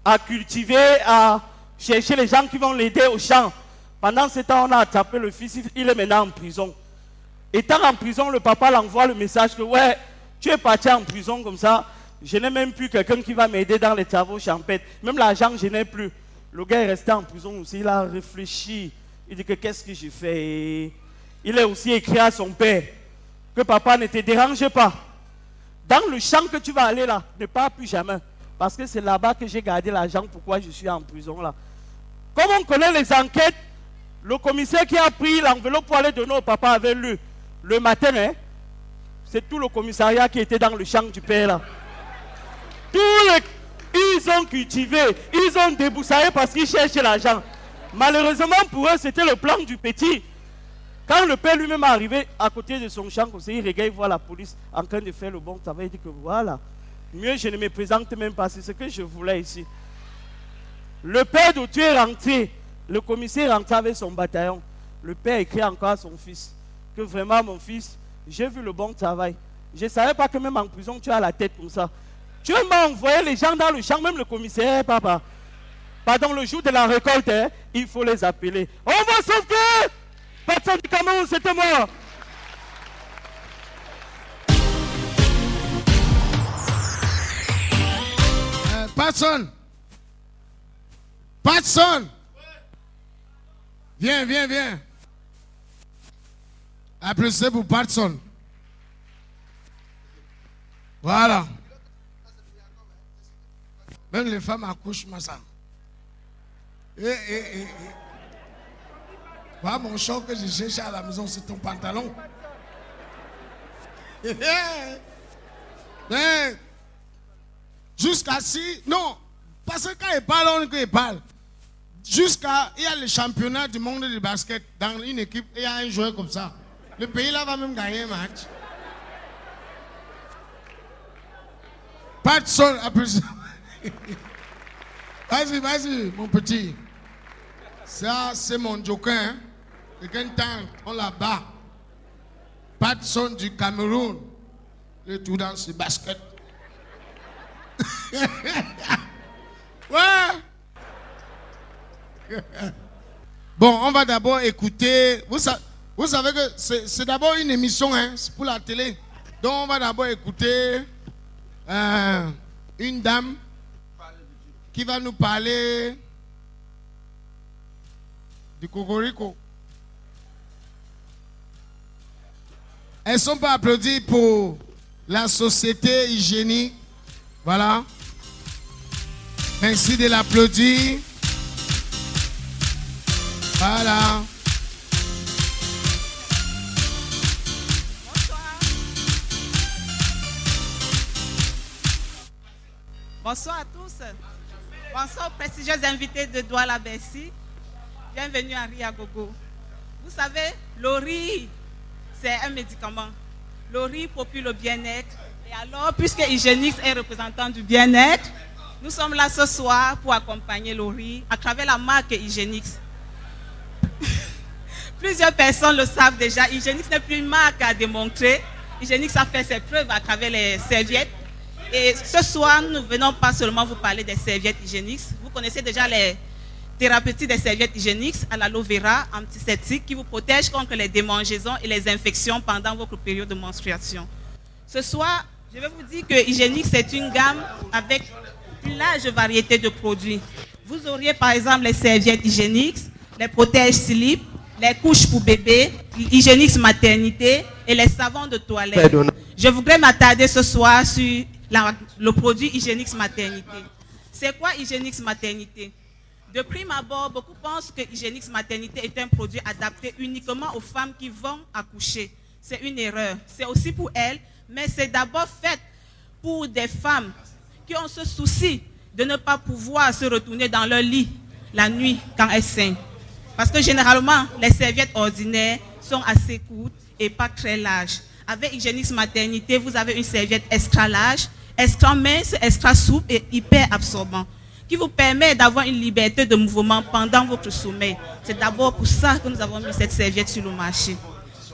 à cultiver, à chercher les gens qui vont l'aider au champ. Pendant ce temps, on a attrapé le fils, il est maintenant en prison. Étant en prison, le papa l'envoie le message que ouais, tu es parti en prison comme ça. Je n'ai même plus quelqu'un qui va m'aider dans les travaux champêtres. Même l'argent, je n'ai plus. Le gars est resté en prison aussi, il a réfléchi. Il dit que qu'est-ce que j'ai fait? Il a aussi écrit à son père que papa ne te dérange pas. Dans le champ que tu vas aller là, ne pars plus jamais. Parce que c'est là-bas que j'ai gardé l'argent, pourquoi je suis en prison là. Comme on connaît les enquêtes, le commissaire qui a pris l'enveloppe pour aller donner au papa avait lu. Le matin, hein, c'est tout le commissariat qui était dans le champ du père là. Ils ont cultivé, ils ont déboussaillé parce qu'ils cherchaient l'argent. Malheureusement pour eux, c'était le plan du petit. Quand le père lui-même est arrivé à côté de son champ, il regarde, il voit la police en train de faire le bon travail. Il dit que voilà, mieux je ne me présente même pas, c'est ce que je voulais ici. Le père de Dieu est rentré. Le commissaire rentre avec son bataillon. Le père écrit encore à son fils que vraiment, mon fils, j'ai vu le bon travail. Je ne savais pas que même en prison, tu as la tête comme ça. Tu m'as envoyé les gens dans le champ, même le commissaire, papa. Pardon, le jour de la récolte, hein, il faut les appeler. On va sauver! Personne du Cameroun, c'était moi. Patson. Patson. Viens, viens, viens. Applaudissez pour Patson. Voilà. Même les femmes accouchent, ma ça. Voilà mon short que j'ai cherché à la maison, c'est ton pantalon. Mais, jusqu'à si. Non, parce que quand il parle, on il parle. Jusqu'à. Il y a le championnat du monde de basket. Dans une équipe, il y a un joueur comme ça. Le pays là va même gagner un match. Pas de son. Vas-y, vas-y, mon petit. Ça, c'est mon joker. Hein? Et qu'un temps, on la bat. Pas de son du Cameroun. Le tout dans ce basket. Ouais. Bon, on va d'abord écouter. Vous savez que c'est d'abord une émission, hein, c'est pour la télé. Donc on va d'abord écouter une dame qui va nous parler du Cocorico. Elles ne sont pas applaudies pour la société hygiénique. Voilà. Merci de l'applaudir. Voilà. Bonsoir à tous. Bonsoir aux prestigieux invités de Douala-Bercy. Bienvenue à Riagogo. Vous savez, le riz, c'est un médicament. Le riz procure le bien-être. Et alors, puisque Hygienix est représentant du bien-être, nous sommes là ce soir pour accompagner le riz à travers la marque Hygienix. Plusieurs personnes le savent déjà. Hygienix n'est plus une marque à démontrer. Hygienix a fait ses preuves à travers les serviettes. Et ce soir, nous ne venons pas seulement vous parler des serviettes Hygienix. Vous connaissez déjà les thérapeutiques des serviettes Hygienix à l'aloe vera antiseptique qui vous protègent contre les démangeaisons et les infections pendant votre période de menstruation. Ce soir, je vais vous dire que Hygienix est une gamme avec une large variété de produits. Vous auriez par exemple les serviettes Hygienix, les protèges slip, les couches pour bébés, Hygienix maternité et les savons de toilette. Je voudrais m'attarder ce soir sur le produit Hygienix maternité. C'est quoi Hygienix maternité? De prime abord, beaucoup pensent que Hygienix maternité est un produit adapté uniquement aux femmes qui vont accoucher. C'est une erreur. C'est aussi pour elles, mais c'est d'abord fait pour des femmes qui ont ce souci de ne pas pouvoir se retourner dans leur lit la nuit quand elles saignent. Parce que généralement, les serviettes ordinaires sont assez courtes et pas très larges. Avec Hygienix maternité, vous avez une serviette extra large, extra mince, extra souple et hyper absorbant, qui vous permet d'avoir une liberté de mouvement pendant votre sommeil. C'est d'abord pour ça que nous avons mis cette serviette sur le marché.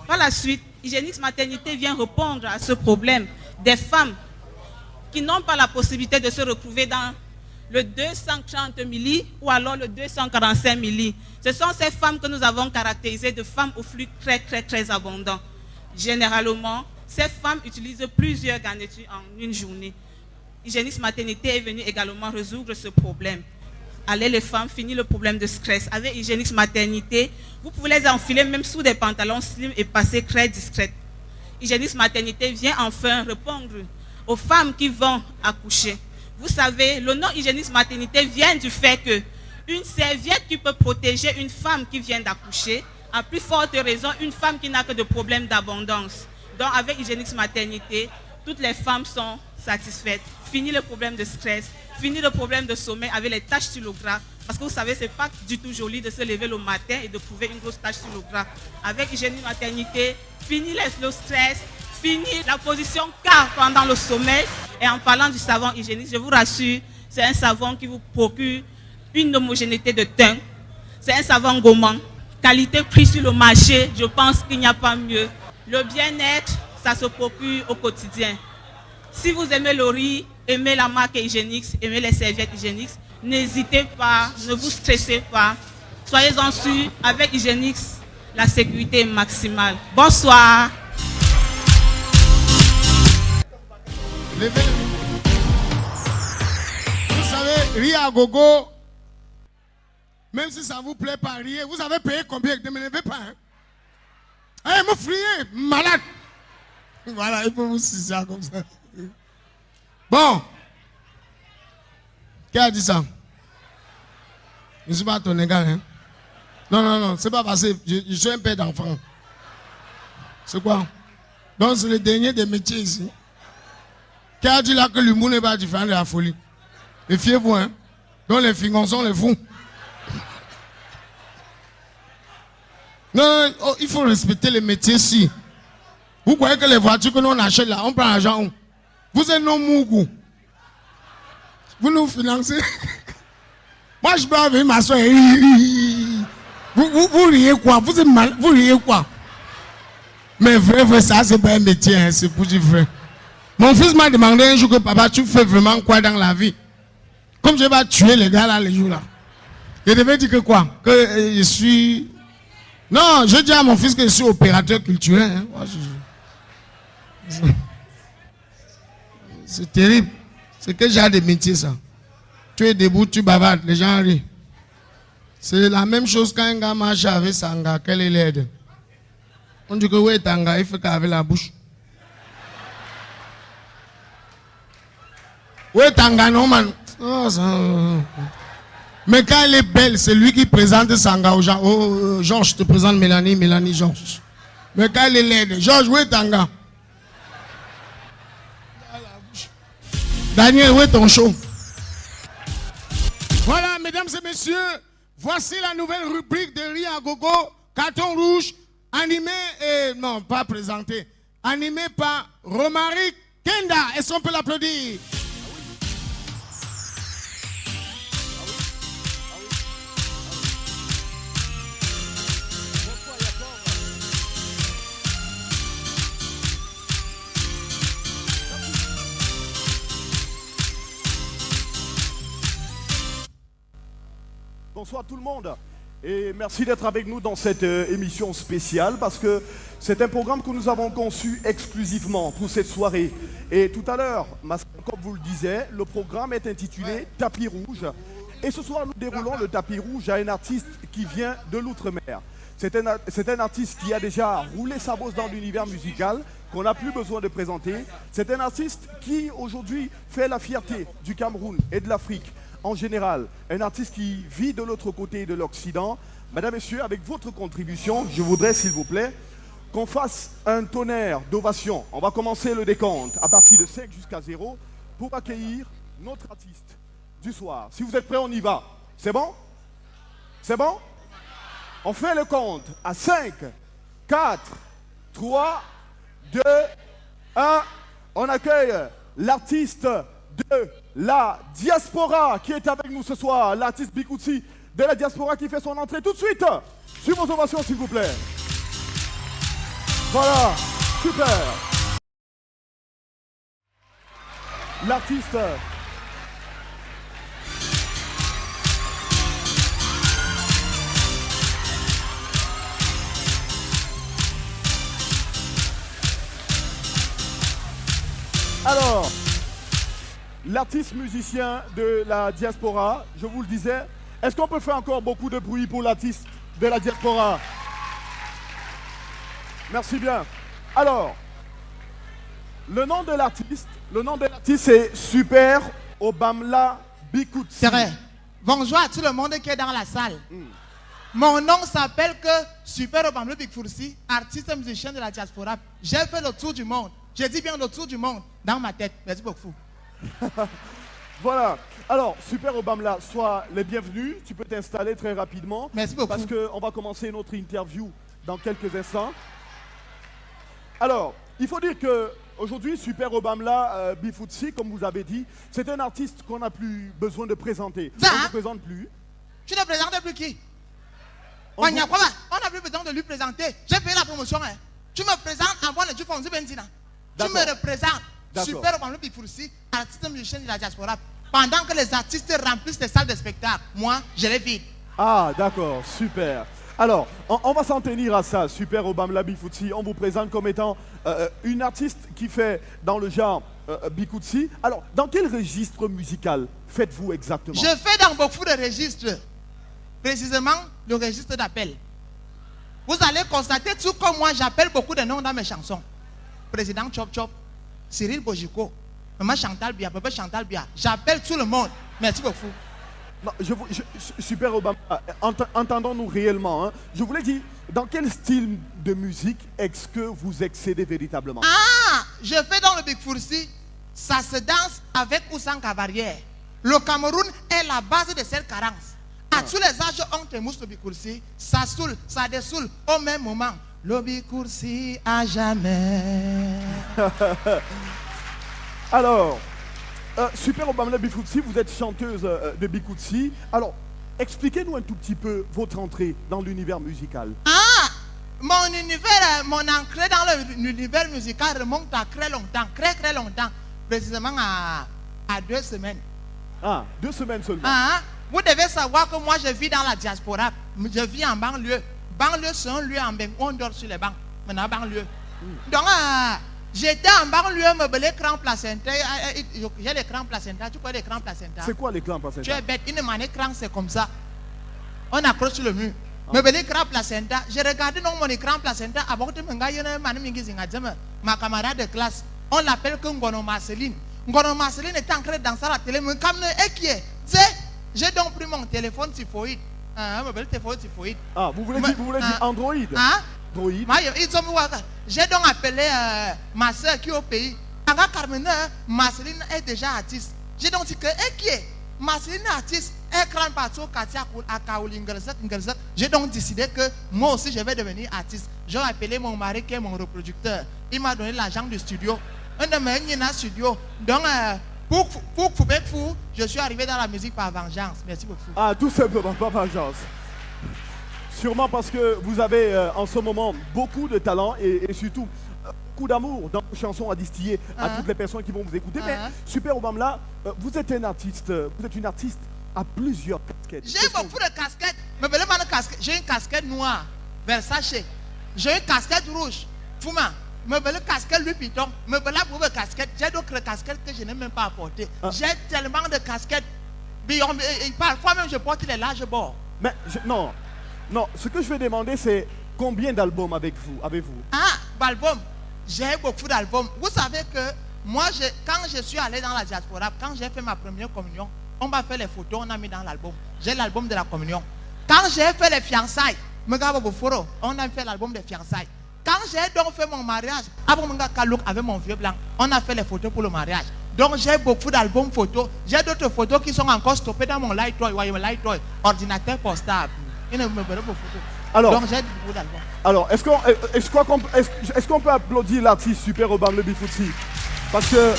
Par la suite, Hygienix maternité vient répondre à ce problème des femmes qui n'ont pas la possibilité de se retrouver dans le 230 milli ou alors le 245 milli. Ce sont ces femmes que nous avons caractérisées de femmes au flux très abondant. Généralement, ces femmes utilisent plusieurs garnitures en une journée. Hygienix maternité est venue également résoudre ce problème. Allez les femmes, fini le problème de stress. Avec Hygienix maternité, vous pouvez les enfiler même sous des pantalons slim et passer très discrètes. Hygienix maternité vient enfin répondre aux femmes qui vont accoucher. Vous savez, le nom Hygienix maternité vient du fait que une serviette qui peut protéger une femme qui vient d'accoucher, à plus forte raison, une femme qui n'a que de problèmes d'abondance. Donc avec Hygienix maternité, toutes les femmes sont satisfaites. Fini le problème de stress, fini le problème de sommeil avec les taches sur le gras. Parce que vous savez, c'est pas du tout joli de se lever le matin et de trouver une grosse tache sur le gras. Avec Hygienix maternité, fini le stress, fini la position K pendant le sommeil. Et en parlant du savon Hygienix, je vous rassure, c'est un savon qui vous procure une homogénéité de teint. C'est un savon gourmand. Qualité prix sur le marché, je pense qu'il n'y a pas mieux. Le bien-être, ça se procure au quotidien. Si vous aimez le riz, aimez la marque Hygienix, aimez les serviettes Hygienix, n'hésitez pas, ne vous stressez pas. Soyez-en sûrs, avec Hygienix, la sécurité est maximale. Bonsoir. Vous savez, riz à gogo, même si ça ne vous plaît pas, riez. Vous avez payé combien? Ne me levez pas. Hein? Hey, me friez, malade. Voilà, il faut vous sucer comme ça. Bon. Qui a dit ça? Je ne suis pas ton égal. Hein? Non, c'est pas parce que je suis un père d'enfant. C'est quoi? Donc c'est le dernier des métiers ici. Qui a dit là que l'humour n'est pas différent de la folie? Et fiez-vous, hein? Donc les finançons les fous. Non, il faut respecter les métiers ici. Vous croyez que les voitures que nous on achète là, on prend l'argent où? Vous êtes non mougou. Vous nous financez. Moi je peux avec ma soeur. Vous riez quoi? Vous êtes mal. Vous riez quoi? Mais vrai, ça c'est pas un métier, hein, c'est pour dire vrai. Mon fils m'a demandé un jour que papa, tu fais vraiment quoi dans la vie? Comme je vais tuer les gars là, les jours là. Je devais dire que quoi? Que je suis. Non, je dis à mon fils que je suis opérateur culturel. Hein. Moi, c'est terrible. C'est que j'ai des métiers, ça. Tu es debout, tu bavardes, les gens rient. C'est la même chose quand un gars marche avec Sanga, quelle est l'aide? On dit que oui, Tanga, il fait qu'avec la bouche. Oui, Tanga, non, man. Oh, ça... Mais quand elle est belle, c'est lui qui présente Sanga aux gens. Oh, Georges, je te présente Mélanie, Mélanie, Georges. Mais quand elle est laide, Georges, où est Tanga? Daniel, où est ton show? Voilà, mesdames et messieurs, voici la nouvelle rubrique de Riz à gogo, carton rouge, animé et non, pas présenté, animé par Romaric Kenda. Est-ce qu'on peut l'applaudir? Bonsoir tout le monde et merci d'être avec nous dans cette émission spéciale parce que c'est un programme que nous avons conçu exclusivement pour cette soirée. Et tout à l'heure, comme vous le disiez, le programme est intitulé Tapis Rouge. Et ce soir, nous déroulons le tapis rouge à un artiste qui vient de l'outre-mer. C'est un artiste qui a déjà roulé sa bosse dans l'univers musical, qu'on n'a plus besoin de présenter. C'est un artiste qui aujourd'hui fait la fierté du Cameroun et de l'Afrique en général. Un artiste qui vit de l'autre côté de l'Occident. Mesdames, Messieurs, avec votre contribution, je voudrais, s'il vous plaît, qu'on fasse un tonnerre d'ovation. On va commencer le décompte à partir de 5 jusqu'à 0 pour accueillir notre artiste du soir. Si vous êtes prêts, on y va. C'est bon? C'est bon? On fait le compte à 5, 4, 3, 2, 1. On accueille l'artiste de la diaspora qui est avec nous ce soir, l'artiste Bikoutsi de la diaspora qui fait son entrée tout de suite. Sur vos ovations, s'il vous plaît. Voilà, super. L'artiste. Alors, l'artiste musicien de la diaspora, je vous le disais, est-ce qu'on peut faire encore beaucoup de bruit pour l'artiste de la diaspora? Merci bien. Alors, le nom de l'artiste c'est Super Obamla Bikoutsi. C'est vrai. Bonjour à tout le monde qui est dans la salle. Mon nom s'appelle que Super Obamla Bikoutsi, artiste musicien de la diaspora. J'ai fait le tour du monde. J'ai dit bien le tour du monde dans ma tête. Merci beaucoup. Voilà. Alors, Super Obamla, sois les bienvenus. Tu peux t'installer très rapidement. Merci beaucoup. Parce qu'on va commencer notre interview dans quelques instants. Alors, il faut dire que aujourd'hui, Super Obamla Bikoutsi, comme vous avez dit, c'est un artiste qu'on n'a plus besoin de présenter. Ça, on ne présente plus. Tu ne présentes plus qui? On n'a plus besoin de lui présenter. J'ai payé la promotion. Hein. Tu me présentes en bonne et tu fonces Benzina. Tu me représentes. Super Obamlo Bifursi, artiste musicien de la diaspora. Pendant que les artistes remplissent les salles de spectacle, moi, je les vide. Ah, d'accord, super. Alors, on va s'en tenir à ça. Super Obamla Bifutsi, on vous présente comme étant une artiste qui fait dans le genre Bikutsi. Alors, dans quel registre musical faites-vous exactement? Je fais dans beaucoup de registres. Précisément, le registre d'appel. Vous allez constater, tout comme moi, j'appelle beaucoup de noms dans mes chansons. Président Chop Chop, Cyril Bojiko, Maman Chantal Bia, Papa Chantal Bia. J'appelle tout le monde. Merci beaucoup. Non, Super Obama, entendons-nous réellement. Hein. Je voulais dire, dans quel style de musique est-ce que vous excédez véritablement? Ah, je fais dans le Big Foursi, ça se danse avec ou sans cavalière. Le Cameroun est la base de cette carence. À tous les âges, on te mousse le Big Foursi, ça saoule, ça dessoule au même moment. Le Big Foursi à jamais. Alors, Super Obamla Bifutsi, vous êtes chanteuse de Bikutsi. Alors, expliquez-nous un tout petit peu votre entrée dans l'univers musical. Ah, mon univers, mon entrée dans l'univers musical remonte à très longtemps, précisément à 2 semaines. Ah, 2 semaines seulement. Ah, vous devez savoir que moi je vis dans la diaspora, je vis en banlieue. Banlieue, c'est un lieu en bain, on dort sur les bancs, maintenant banlieue. Donc, j'étais en banlieue, me l'écran placenta. J'ai l'écran placenta. Tu connais l'écran placenta? C'est quoi l'écran placenta? Tu es bête. Une manée écran, c'est comme ça. On accroche sur le mur. Me l'écran placenta. J'ai regardé non mon écran placenta. Avant que ma camarade de classe, on l'appelle que Ngono Marceline. Ngono Marceline est en train de danser à la télé. Mais comme qui est, j'ai donc pris mon téléphone typhoïde. Ah, vous voulez dire Android? Hein? Android. J'ai donc appelé ma soeur qui est au pays. Quand Carmen, Marceline est déjà artiste. J'ai donc dit que qui est Marceline est artiste. Elle crame partout à Kaolingerzak. J'ai donc décidé que moi aussi je vais devenir artiste. J'ai appelé mon mari qui est mon reproducteur. Il m'a donné l'argent du studio. Un de mes studio. Donc, pour je suis arrivé dans la musique par vengeance. Merci beaucoup. Ah, tout simplement par vengeance. Sûrement parce que vous avez en ce moment beaucoup de talent et surtout beaucoup d'amour dans vos chansons à distiller à toutes les personnes qui vont vous écouter. Mais Super Obamla, vous êtes un artiste, vous êtes une artiste à plusieurs casquettes. J'ai beaucoup de casquettes. J'ai une casquette noire, Versace. J'ai une casquette rouge, Fuma. Me belle casquette Louis Vuitton. Me belle la casquette. J'ai d'autres casquettes que je n'ai même pas apportées. J'ai tellement de casquettes. Parfois même je porte les larges bords. Mais non, ce que je vais demander c'est combien d'albums avez-vous? Ah, d'albums. J'ai beaucoup d'albums. Vous savez que moi, quand je suis allé dans la diaspora, quand j'ai fait ma première communion, on m'a fait les photos, on a mis dans l'album. J'ai l'album de la communion. Quand j'ai fait les fiançailles, on a fait l'album des fiançailles. Quand j'ai donc fait mon mariage, avec mon vieux blanc, on a fait les photos pour le mariage. Donc j'ai beaucoup d'albums photos. J'ai d'autres photos qui sont encore stoppées dans mon Lightroy, ordinateur portable. Alors, donc j'ai beaucoup d'albums. Alors, est-ce qu'on peut applaudir l'artiste Super Obamla Bifutsi? Parce que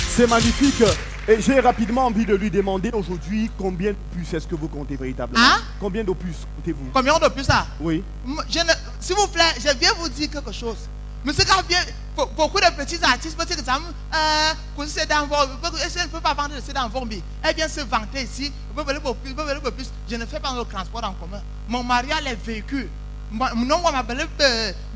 c'est magnifique. Et j'ai rapidement envie de lui demander aujourd'hui combien d'opus est-ce que vous comptez véritablement? Combien d'opus comptez-vous? Combien d'opus ça? Oui. S'il vous plaît, je viens vous dire quelque chose. Monsieur, quand beaucoup de petits artistes, ne peut pas vendre de dans Vombi. Elle vient se vanter ici. Je ne fais pas le transport en commun. Mon mari a les véhicules. Mon nom m'appelle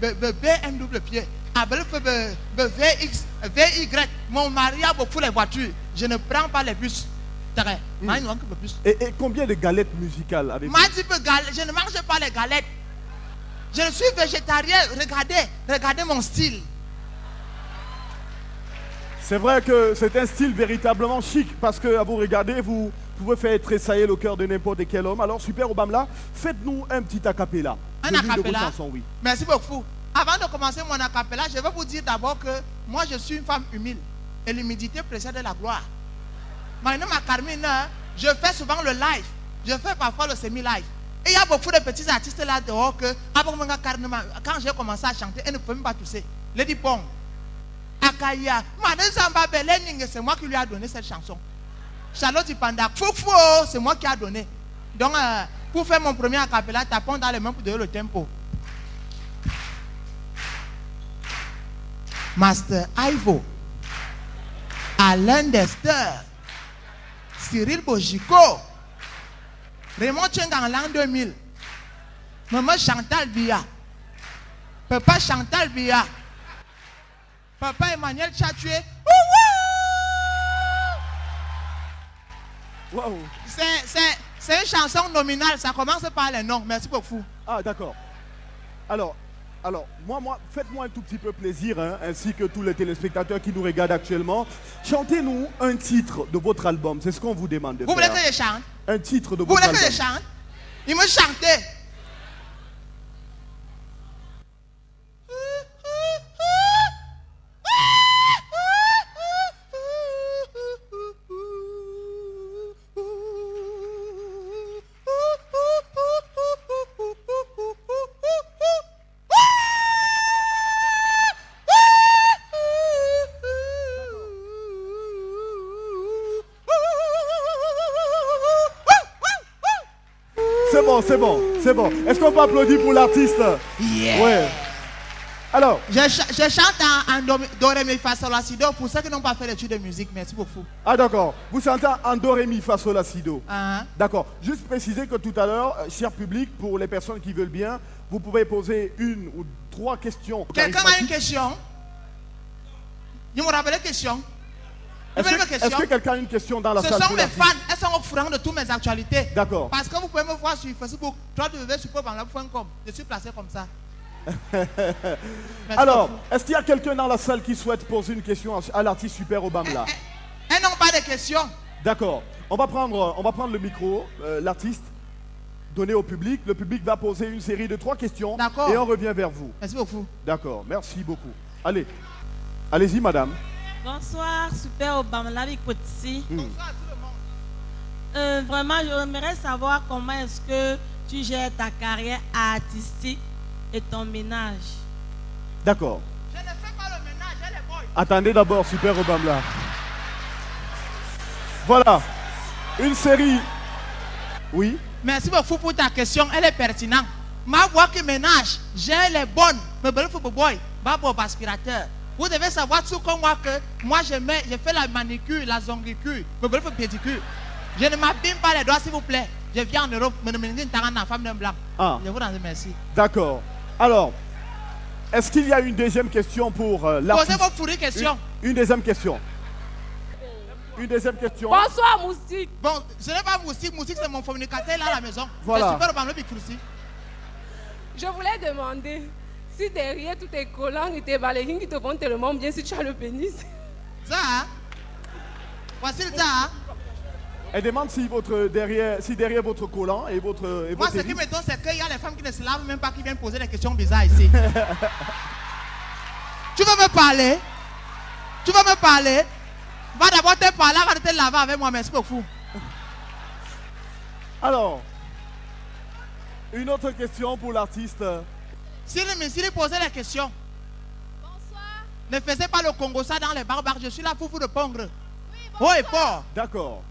BMW pied. VX, VY. Mon mari a beaucoup les voitures. Je ne prends pas les bus. Et combien de galettes musicales avez-vous? Je ne mange pas les galettes. Je suis végétarien. Regardez mon style. C'est vrai que c'est un style véritablement chic parce que à vous regarder, vous pouvez faire tressailler le cœur de n'importe quel homme. Alors Super Obamla, faites-nous un petit acapella. Un acapella? Oui. Merci beaucoup. Avant de commencer mon acapella, je vais vous dire d'abord que moi je suis une femme humile et l'humilité précède la gloire. Mon nom est Carmine, je fais souvent le live, je fais parfois le semi-live. Et il y a beaucoup de petits artistes là dehors que, quand j'ai commencé à chanter, ils ne peuvent même pas tousser. Lady Pong, Akaya, c'est moi qui lui ai donné cette chanson. Charlotte Ipanda, Foufou, c'est moi qui ai donné. Donc, pour faire mon premier acapella, tapons dans les mains pour donner le tempo. Master Ivo, Alain Dester, Cyril Bojico, Raymond Tchengang l'an 2000, Maman Chantal Bia, Papa Chantal Bia, Papa Emmanuel Chatoué. Waouh. C'est une chanson nominale, ça commence par les noms. Merci beaucoup. Ah, d'accord. Alors, moi, faites-moi un tout petit peu plaisir, hein, ainsi que tous les téléspectateurs qui nous regardent actuellement. Chantez-nous un titre de votre album, c'est ce qu'on vous demande de Vous faire. voulez que je chante? Un titre de Vous votre voulez album. que je chante? Il me chantait. C'est bon. Est-ce qu'on peut applaudir pour l'artiste? Yeah. Ouais. Alors, Je chante en do, ré, mi, fa, sol, la, si, do pour ceux qui n'ont pas fait l'étude de musique. Merci beaucoup. ah d'accord. Vous chantez en do, ré, mi, fa, sol, la, si, do. Hein? D'accord. Juste préciser que tout à l'heure, cher public, pour les personnes qui veulent bien, vous pouvez poser 1 ou 3 questions. Quelqu'un a une question? Je me rappelle une question. Est-ce que quelqu'un a une question dans la Ce salle? sont pour mes l'artiste? fans, elles sont au courant de toutes mes actualités. D'accord. Parce que vous pouvez me voir sur Facebook, www.superbamla.com. Je suis placé comme ça. Alors, est-ce qu'il y a quelqu'un dans la salle qui souhaite poser une question à l'artiste Super Obamla? Elles n'ont pas de questions. D'accord. On va prendre le micro, l'artiste, donner au public. Le public va poser une série de 3 questions. D'accord. Et on revient vers vous. Merci beaucoup. D'accord. Merci beaucoup. Allez-y, madame. Bonsoir, Super Obamla Bikotsi. Bonsoir à tout le monde. Vraiment, j'aimerais savoir comment est-ce que tu gères ta carrière artistique et ton ménage. D'accord. Je ne fais pas le ménage, j'ai les boys. Attendez d'abord, Super Obamla. Voilà. Une série. Oui. Merci beaucoup pour ta question, elle est pertinente. Ma voix qui ménage, j'ai les bonnes. Mais bon, il faut boy, babo aspirateur. Vous devez savoir tout comme moi que moi je fais la manicure, la zonglicure, mais bon, il faut pédicure. Je ne m'abîme pas les doigts, s'il vous plaît. Je viens en Europe, mais ne me dites pas la femme d'un blanc. Ah. Je vous remercie. D'accord. Alors, est-ce qu'il y a une deuxième question pour l'artiste? Posez vos pourries questions. Une deuxième question. Une deuxième question. Bonsoir, Moustique. Bon, ce n'est pas Moustique, Moustique c'est mon communicateur là à la maison. Voilà. Je suis super Big Foussi. Je voulais demander si derrière tous tes collants et tes ballerines qui te vont tellement bien, si tu as le pénis. Ça, hein? Voici le ça, hein? Elle demande si derrière votre collant et votre Moi, ce pénis. qui me donne, c'est qu'il y a les femmes qui ne se lavent même pas, qui viennent poser des questions bizarres ici. Tu veux me parler? Tu veux me parler? Va d'abord te parler, va te laver avec moi, merci beaucoup. Alors, une autre question pour l'artiste. S'il posait des questions. Bonsoir. Ne faisez pas le Congo ça dans les barbares, je suis là pour vous répondre. Oui, et fort. D'accord.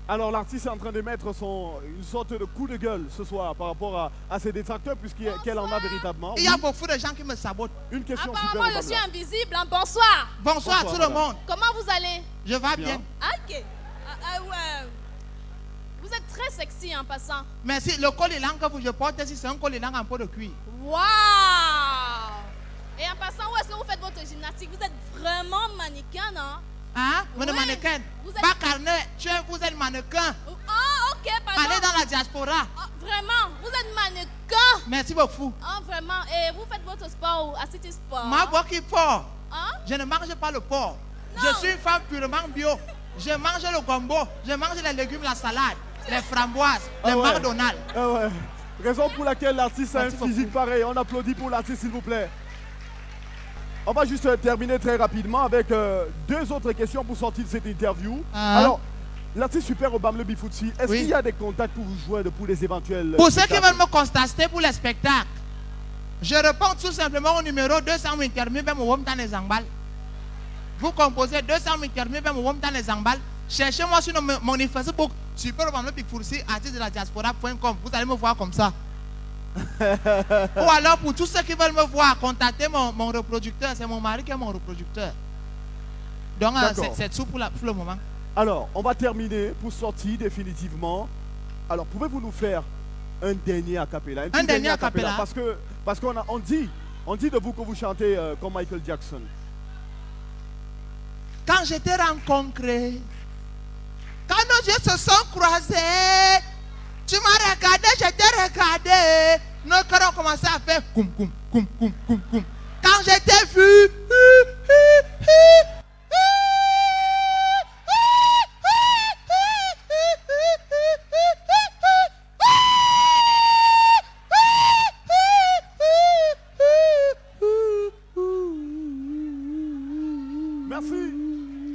Alors l'artiste est en train de mettre une sorte de coup de gueule ce soir par rapport à ses détracteurs puisqu'elle en a véritablement. Il y a beaucoup de gens qui me sabotent. Une question Apparemment, super je suis Obamla. invisible. Hein. Bonsoir. Bonsoir à tout le monde. Comment vous allez? Je vais bien. Ah, ok. Ouais. Vous êtes très sexy en passant. Merci. Le col-élan que je porte ici, c'est un col-élan en peau de cuir. Waouh! Et en passant, où est-ce que vous faites votre gymnastique? Vous êtes vraiment mannequin, non? Hein? Vous êtes Oui. mannequin. Vous êtes- Pas carnet, vous êtes mannequin. Ah, ok, pardon. Allez dans la diaspora. Ah, vraiment? Vous êtes mannequin? Merci beaucoup. Ah, vraiment? Et vous faites votre sport à City Sport? Ma voix qui porc. Hein? Je ne mange pas le porc. Non. Je suis une femme purement bio. Je mange le gombo. Je mange les légumes, la salade, les framboises, les ouais. McDonald's. Ah ouais. Raison pour laquelle l'artiste a un Merci beaucoup. physique pareil. On applaudit pour l'artiste s'il vous plaît. On va juste terminer très rapidement avec 2 autres questions pour sortir de cette interview. Ah. Alors, l'artiste Super Obamla Bifutsi, est-ce Oui. qu'il y a des contacts pour vous joindre pour les éventuels Pour ceux qui spectacles? veulent me constater pour les spectacles, je réponds tout simplement au numéro 200 Vous composez 200 dans les Zambal. Cherchez-moi sur mon Facebook Super Obama Big Fourci, artiste de la diaspora.com. Vous allez me voir comme ça. Ou alors, pour tous ceux qui veulent me voir, contactez mon reproducteur. C'est mon mari qui est mon reproducteur. Donc, c'est tout pour le moment. Alors, on va terminer pour sortir définitivement. Alors, pouvez-vous nous faire un dernier a cappella? Un dernier a cappella. Parce qu'on dit de vous que vous chantez comme Michael Jackson. Quand je t'ai rencontré, quand nos yeux se sont croisés, tu m'as regardé, je t'ai regardé. Nos cœurs ont commencé à faire koum, koum, koum, koum, koum, koum. Quand je t'ai vu,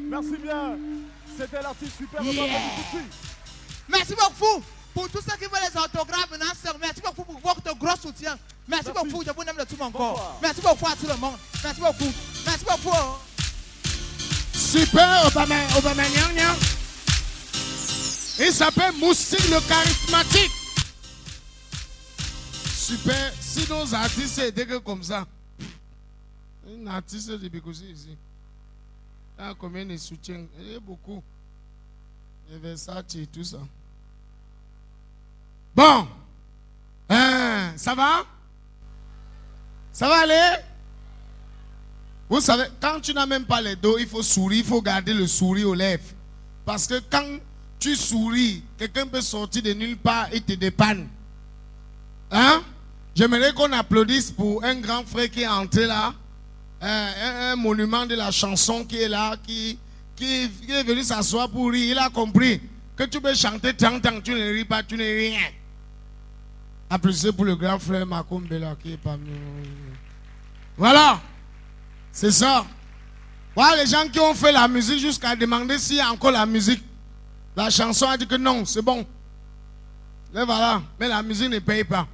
Merci bien. C'était l'artiste Super Obama Big Fourci. Merci beaucoup pour tous ceux qui veulent les autographes. Merci beaucoup pour votre gros soutien. Merci beaucoup, je vous aime de tout mon corps. Merci beaucoup à tout le monde. Merci beaucoup. Merci beaucoup. Super Obama Nyang. Il s'appelle Moustique le charismatique. Super. Si nos artistes étaient que comme ça, un artiste de Bikosi ici. Il y a combien de soutiens? Il y a beaucoup. Il y a Versace et tout ça. Bon. Ça va? Ça va aller? Vous savez, quand tu n'as même pas les dos, il faut sourire, il faut garder le sourire aux lèvres. Parce que quand tu souris, quelqu'un peut sortir de nulle part et te dépanne. Hein? J'aimerais qu'on applaudisse pour un grand frère qui est entré là. Un monument de la chanson qui est là, qui est venu s'asseoir pour rire. Il a compris que tu peux chanter tant que tu ne ris pas, tu n'es rien. Applaudissez pour le grand frère Makombe là qui est parmi nous. Voilà, c'est ça. Voilà les gens qui ont fait la musique jusqu'à demander s'il y a encore la musique. La chanson a dit que non, c'est bon. Et voilà, mais la musique ne paye pas.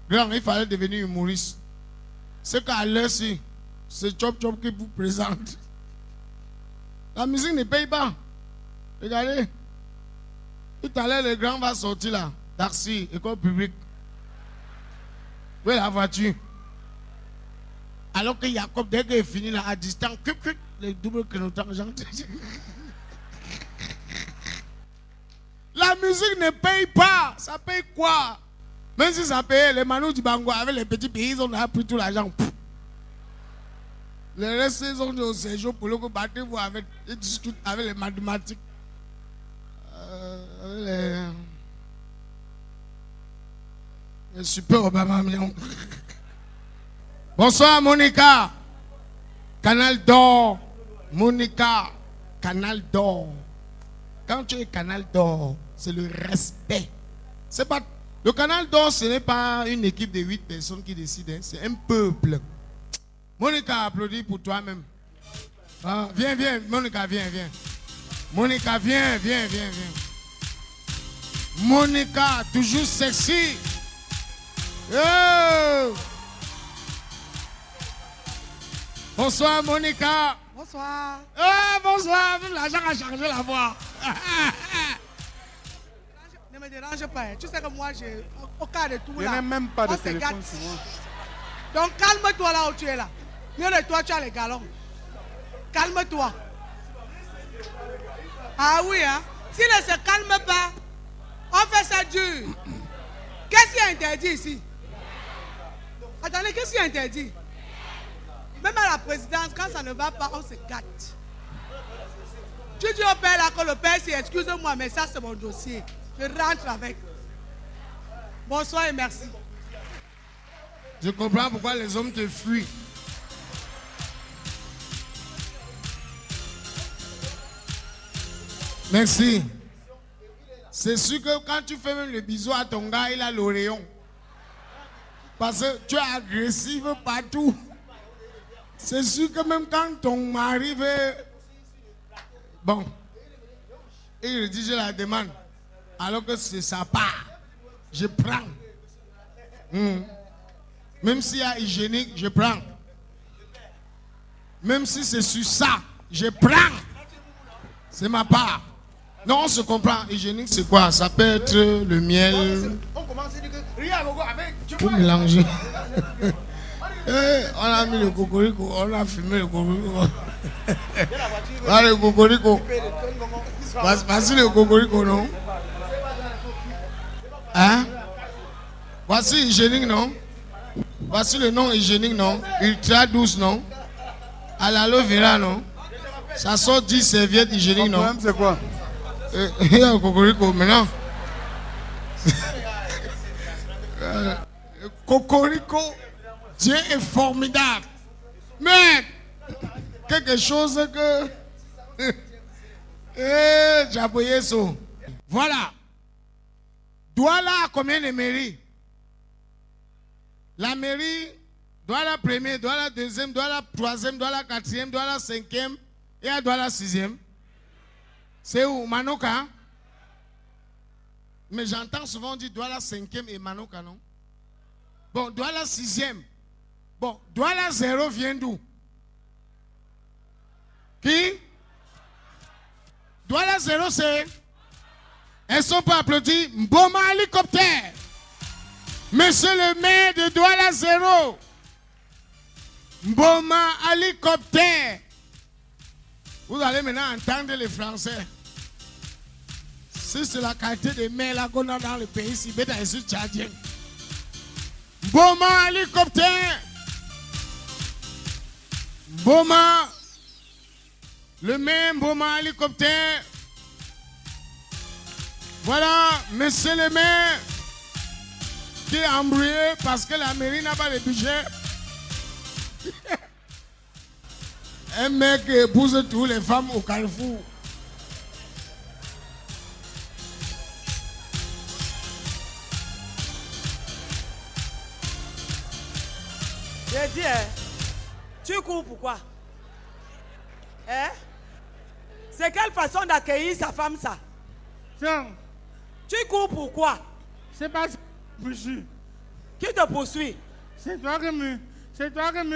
Grand, il fallait devenir humoriste. C'est qu'à l'heure, c'est Chop Chop qui vous présente. La musique ne paye pas. Regardez. Tout à l'heure, le grand va sortir là. Darcy, école publique. Où est la voiture? Alors que Jacob, dès qu'il est fini là, à distance, les doubles clignotant, la musique ne paye pas. Ça paye quoi? Même si ça paye, les Manous du Bango avec les petits pays, ils ont pris tout l'argent. Les restes, ils ont dit au séjour pour le coup, battez-vous avec, ils discutent avec les mathématiques. Les Super Obama. Bonsoir Monica. Canal d'or. Monica. Canal d'or. Quand tu es Canal d'or, c'est le respect. C'est pas... Le Canal d'or, ce n'est pas une équipe de 8 personnes qui décident, c'est un peuple. Monica, applaudis pour toi-même. Ah, viens, Monica, viens. Monica, viens. Monica, toujours sexy. Oh. Bonsoir, Monica. Bonsoir. Bonsoir, l'argent a changé la voix. Ne me dérange pas. Tu sais que moi, au cas de tout là. Je n'ai même pas de on se téléphone gâte. sur moi. Donc calme-toi là où tu es là. Mieux de toi, tu as les galons. Calme-toi. Ah oui, hein. S'il ne se calme pas, on fait ça dur. Qu'est-ce qui est interdit ici? Attendez, qu'est-ce qui est interdit? Même à la présidence, quand ça ne va pas, on se gâte. Tu dis au père là que le père dit excuse-moi, mais ça c'est mon dossier. Je rentre avec. Bonsoir et merci. Je comprends pourquoi les hommes te fuient. Merci. C'est sûr que quand tu fais même le bisou à ton gars, il a l'oreillon. Parce que tu es agressif partout. C'est sûr que même quand ton mari veut... Bon. Il rédige la demande. Alors que c'est sa part. Je prends. Même s'il y a hygiénique, je prends. Même si c'est sur ça, je prends. C'est ma part. Non, on se comprend. Hygiénique, c'est quoi? Ça peut être le miel On commence à dire que rien à voir avec. pour mélanger. On a mis le cocorico, on a fumé le cocorico. Ah, le cocorico. Voici le cocorico, non? Hein? Voici hygiénique, non? Voici le nom hygiénique, non? Ultra douce, non? À l'aloe vera, non? Ça sort 10 serviettes hygiéniques, non? Le problème, c'est quoi? Il y a le cocorico maintenant. Cocorico, Dieu est formidable. Mais quelque chose que j'appuyais sur. Voilà. Douala a combien de mairies? La mairie, Douala première, Douala deuxième, Douala troisième, Douala quatrième, Douala cinquième et à Douala sixième. C'est où? Manoka? Mais j'entends souvent dire Douala cinquième et Manoka, non? Bon, Douala sixième. Bon, Douala 0 vient d'où? Qui? Douala 0, c'est... Elles sont pas applaudies. Mboma hélicoptère. Monsieur le maire de Douala 0. Mboma hélicoptère. Vous allez maintenant entendre les Français. Si c'est la qualité des maires là qu'on a dans le pays, si c'est dans les îles tchadiennes. Mboma hélicoptère. Mboma. Le maire Mboma hélicoptère. Voilà, monsieur le maire qui est embrouillé parce que la mairie n'a pas de budget. Un mec qui épouse toutes les femmes au Carrefour. J'ai dit, hein, tu cours pourquoi? Hein? C'est quelle façon d'accueillir sa femme, ça? Tiens. Tu cours pourquoi? C'est pas ça que je poursuis. Qui te poursuit? C'est toi qui me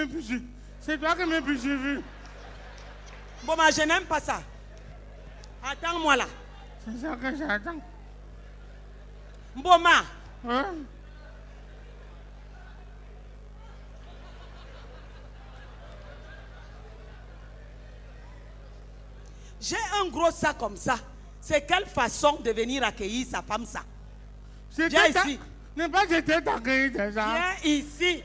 poursuis. C'est toi qui me poursuis. Bon, moi, je n'aime pas ça. Attends-moi là. C'est ça que j'attends. Mboma. Hein? J'ai un gros sac comme ça. C'est quelle façon de venir accueillir sa femme, ça? Viens ici. Ne pas jeter t'accueillir déjà. Viens ici.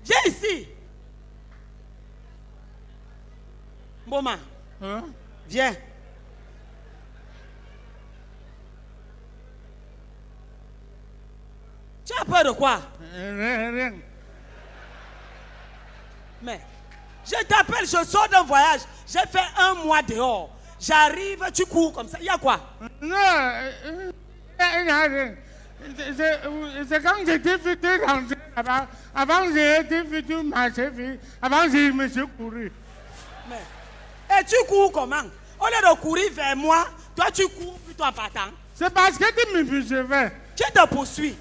Viens ici. Mboma. Hein? Viens. Tu as peur de quoi? Rien. Mais, je t'appelle, je sors d'un voyage. J'ai fait 1 mois dehors. J'arrive, tu cours comme ça. Il y a quoi? Non, il n'y a rien. C'est quand j'étais futur rentrer là-bas. Avant, j'ai été futur marcher. Avant, je me suis couru. Mais, et tu cours comment? Au lieu de courir vers moi, toi tu cours plutôt en partant. C'est parce que tu me poursuivais. Qui te poursuit?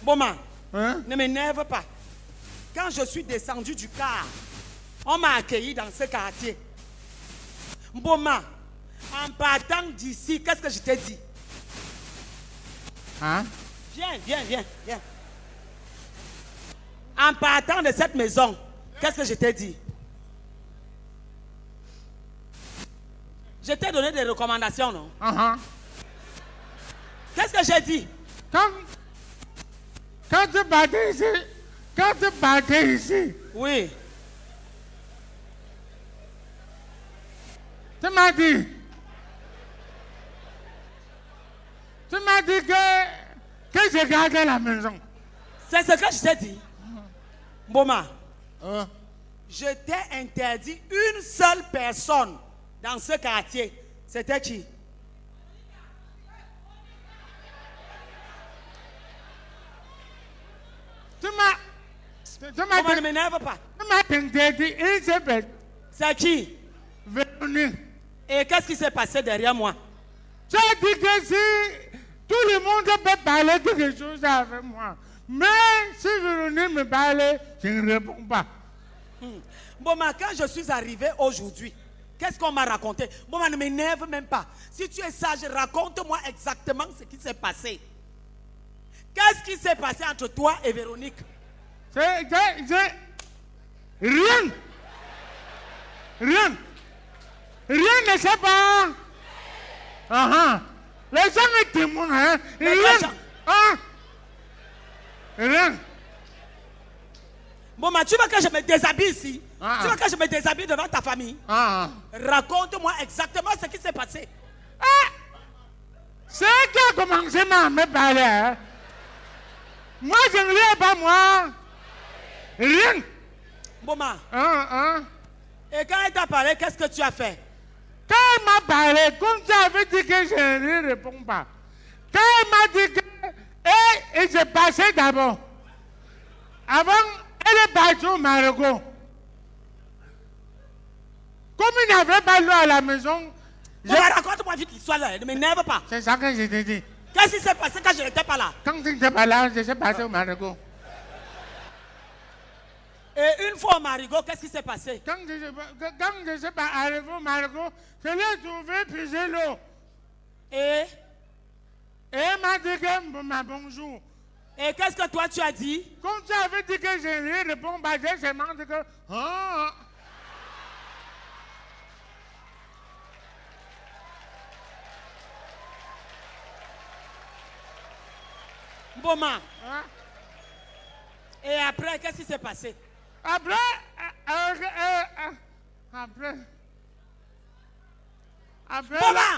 Boma, hein? Ne m'énerve pas. Quand je suis descendu du car, on m'a accueilli dans ce quartier. Boma, en partant d'ici, qu'est-ce que je t'ai dit? Hein? Viens. En partant de cette maison, qu'est-ce que je t'ai dit? Je t'ai donné des recommandations, non? Qu'est-ce que j'ai dit? Quand tu partais ici, oui. Tu m'as dit que je gardais la maison. C'est ce que je t'ai dit. Boma, je t'ai interdit une seule personne dans ce quartier. C'était qui? Tu m'as ne m'énerve pas. Tu m'as interdit une seule personne. C'est qui? Véronique. Et qu'est-ce qui s'est passé derrière moi? Tu as dit que si tout le monde peut parler quelque chose avec moi, mais si Véronique me parle, je ne réponds pas. Bon, mais quand je suis arrivé aujourd'hui, qu'est-ce qu'on m'a raconté? Bon, ne m'énerve même pas. Si tu es sage, raconte-moi exactement ce qui s'est passé. Qu'est-ce qui s'est passé entre toi et Véronique? Rien. Rien. Rien ne s'est pas. Les gens sont témoins. Hein? Rien. Rien. Bon, tu veux que je me déshabille ici? Tu veux que je me déshabille devant ta famille? Raconte-moi exactement ce qui s'est passé. C'est qui a commencé à me parler. Hein? Moi, je ne viens pas, moi. Rien. Boma. Et quand elle t'a parlé, qu'est-ce que tu as fait? Quand elle m'a parlé, comme tu avais dit que je ne réponds pas. Quand elle m'a dit que... Et j'ai passé d'abord. Avant, elle est partie au Maroc. Comme il n'y avait pas l'eau à la maison... Raconte-moi vite l'histoire là, ne m'énerve pas. C'est ça que je t'ai dit. Qu'est-ce qui s'est passé quand je n'étais pas là? Quand tu n'étais pas là, je suis passé au Maroc. Et une fois au Marigot, qu'est-ce qui s'est passé? Quand je suis arrivé au Marigot, je l'ai trouvé puiser l'eau. Et elle m'a dit que bonjour. Et qu'est-ce que toi tu as dit? Comme tu avais dit que je lui réponds, j'ai seulement dit que... Boma. Et après, qu'est-ce qui s'est passé? Après, Boma,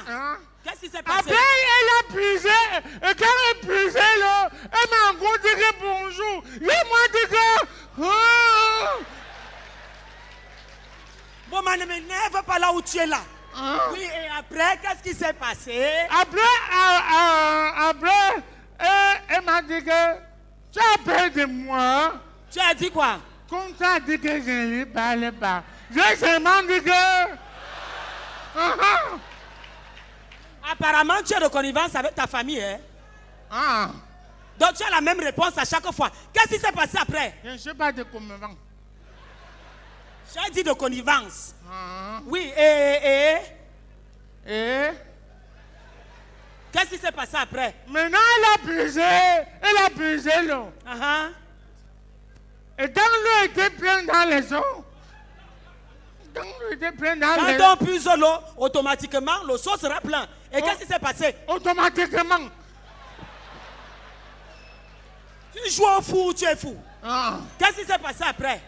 qu'est-ce qui s'est passé? Après, elle a puisé, et quand elle puisé l'eau, elle m'a encore dit que bonjour. Et moi dit que... Boma, ne m'énerve pas là où tu es là. Oui, et après, qu'est-ce qui s'est passé? Après, elle m'a dit que tu as peur de moi. Tu as dit quoi? Comme tu as dit que je ne lui parlais pas. J'ai seulement dit que... Apparemment, tu es de connivence avec ta famille, hein? Donc tu as la même réponse à chaque fois. Qu'est-ce qui s'est passé après? Je ne suis pas de connivence. J'ai dit de connivence. Oui, et... Qu'est-ce qui s'est passé après? Maintenant, elle a puisé l'eau. Et quand l'eau était pleine dans les eaux, quand on puise l'eau, automatiquement, le seau sera plein. Et qu'est-ce qui s'est passé? Automatiquement. Tu joues au fou ou tu es fou? Qu'est-ce qui s'est passé après?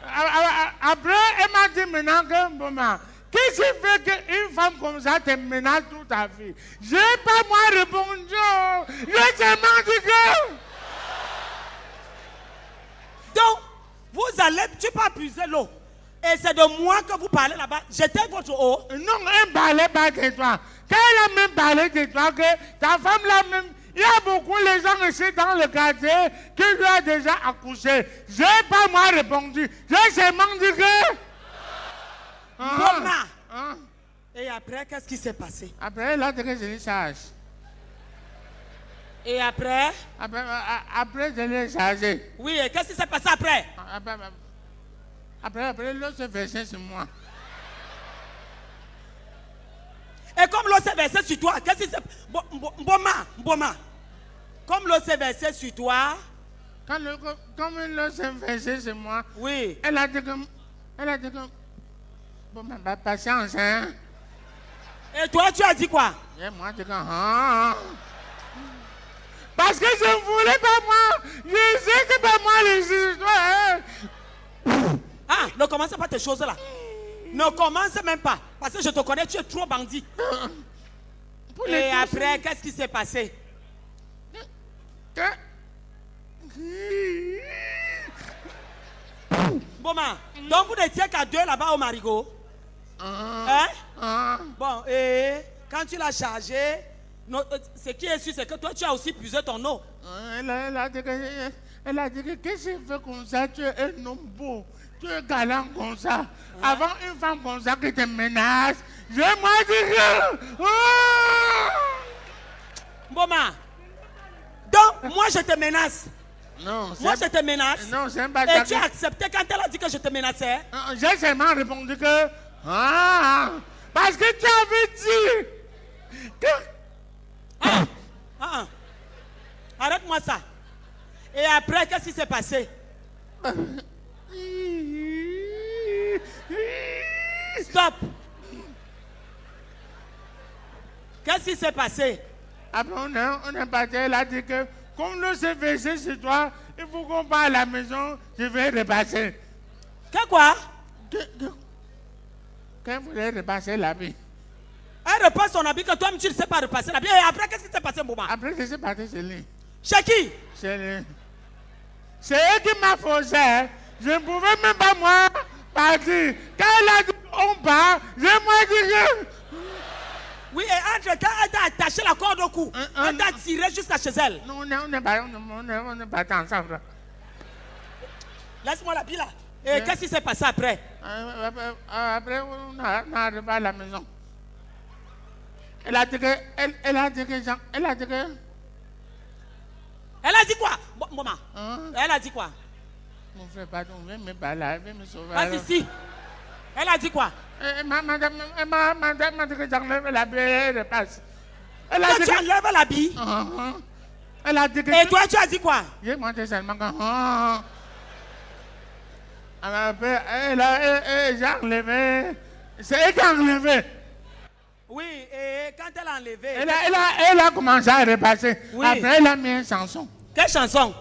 Après, elle m'a dit maintenant que, maman, qu'est-ce qui fait qu'une femme comme ça te menace toute ta vie? Je n'ai pas moi répondu. Je seulement dit que... Donc, vous allez, tu peux puiser l'eau. Et c'est de moi que vous parlez là-bas. J'étais votre eau. Non, elle ne parlait pas de toi. Quand elle a même parlé de toi, que ta femme là même, il y a beaucoup de gens ici dans le quartier qui lui a déjà accouché. Je n'ai pas moi répondu. J'ai seulement dit que... Et après, qu'est-ce qui s'est passé? Après, elle a dit que je l'ai chargé. Et après? Après, je l'ai chargé. Oui, et qu'est-ce qui s'est passé après? Après, l'eau s'est versée sur moi. Et comme l'eau s'est versée sur toi, qu'est-ce qui s'est passé? Boma. Comme l'eau s'est versée sur toi... Comme l'eau s'est versée sur moi... Oui. Elle a dit que... Bon, ma patience, hein. Et toi, tu as dit quoi? Et moi, je dis parce que je ne voulais pas moi. Je sais que pas moi les histoires. Ne commence pas tes choses là. Ne commence même pas. Parce que je te connais, tu es trop bandit. Et après, qu'est-ce qui s'est passé? Boma, donc vous n'étiez qu'à deux là-bas au Marigot? Bon, et quand tu l'as chargé, ce qui est sûr, c'est que toi, tu as aussi puisé ton eau. Elle a dit que qu'est-ce que tu fais comme ça? Tu es un homme beau, tu es galant comme ça. Avant une femme comme ça qui te menace, je m'ai dit que... Boma, donc moi je te menace. Non, moi je te menace. Non, c'est pas et tu as accepté quand elle a dit que je te menaçais? J'ai seulement répondu que... Parce que tu avais dit que... Arrête-moi ça. Et après, qu'est-ce qui s'est passé? Stop. Qu'est-ce qui s'est passé? Après, on est parti, elle a dit que comme l'eau s'est versée sur toi, il faut qu'on parte à la maison, je vais repasser. Que quoi? Qu'elle voulait repasser l'habit. Elle repasse son habit que toi-même tu ne sais pas repasser l'habit. Et après, qu'est-ce qui s'est passé, Mboma? Après, je suis parti chez lui. Chez qui? Chez lui. C'est elle qui m'a forcé. Je ne pouvais même pas, moi, partir. Quand elle a dit on part, je m'ai dit que... Oui, et entre-temps, elle t'a attaché la corde au cou. Elle t'a tiré jusqu'à chez elle. Non, on est partis ensemble. Laisse-moi la bille là. Et qu'est-ce qui s'est passé après? Après, on est arrivé à la maison. Elle a dit que... Elle a dit quoi? Maman. Elle a dit quoi? Mon frère, pardon, viens me parler, viens me sauver. Vas-y, si. Elle a dit quoi? Madame m'a dit que j'enlève l'habit, elle repasse. Elle a dit que tu enlèves l'habit? Elle a dit que... Et toi, tu as dit quoi? J'ai monté seulement que... Après, j'ai enlevé. C'est elle qui a enlevé. Oui, et quand elle a enlevé... Elle a commencé à repasser. Oui. Après, elle a mis une chanson. Quelle chanson?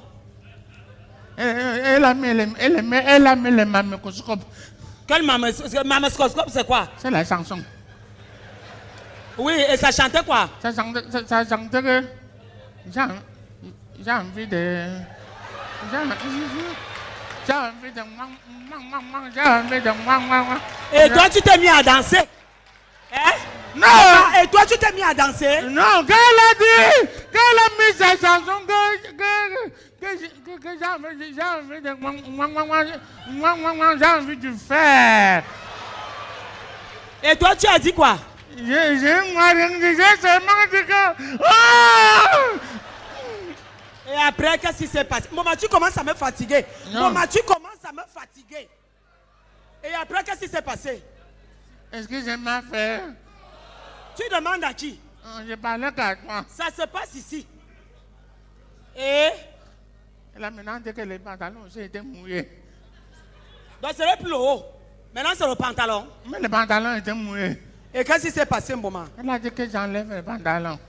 Elle a mis le mamicoscope. Quel mamicoscope, c'est quoi? C'est la chanson. Oui, et ça chantait quoi? Ça chantait que... J'ai envie de... Et toi, tu t'es mis à danser? Hein? Non! Et toi, tu t'es mis à danser? Non, quand elle a dit, quand elle a mis sa chanson, que j'ai envie de faire. Et toi, tu as dit quoi? J'ai seulement dit que... Oh! Et après, qu'est-ce qui s'est passé? Maman, tu commences à me fatiguer. Non. Maman, tu commences à me fatiguer. Et après, qu'est-ce qui s'est passé? Est-ce que j'ai mal fait? Tu demandes à qui? Je parlais qu'à toi. Ça se passe ici. Et? Elle a maintenant dit que les pantalons aussi étaient mouillés. Donc, ce n'est plus le haut. Maintenant, c'est le pantalon. Mais les pantalons étaient mouillés. Et qu'est-ce qui s'est passé, maman? Elle a dit que j'enlève les pantalons.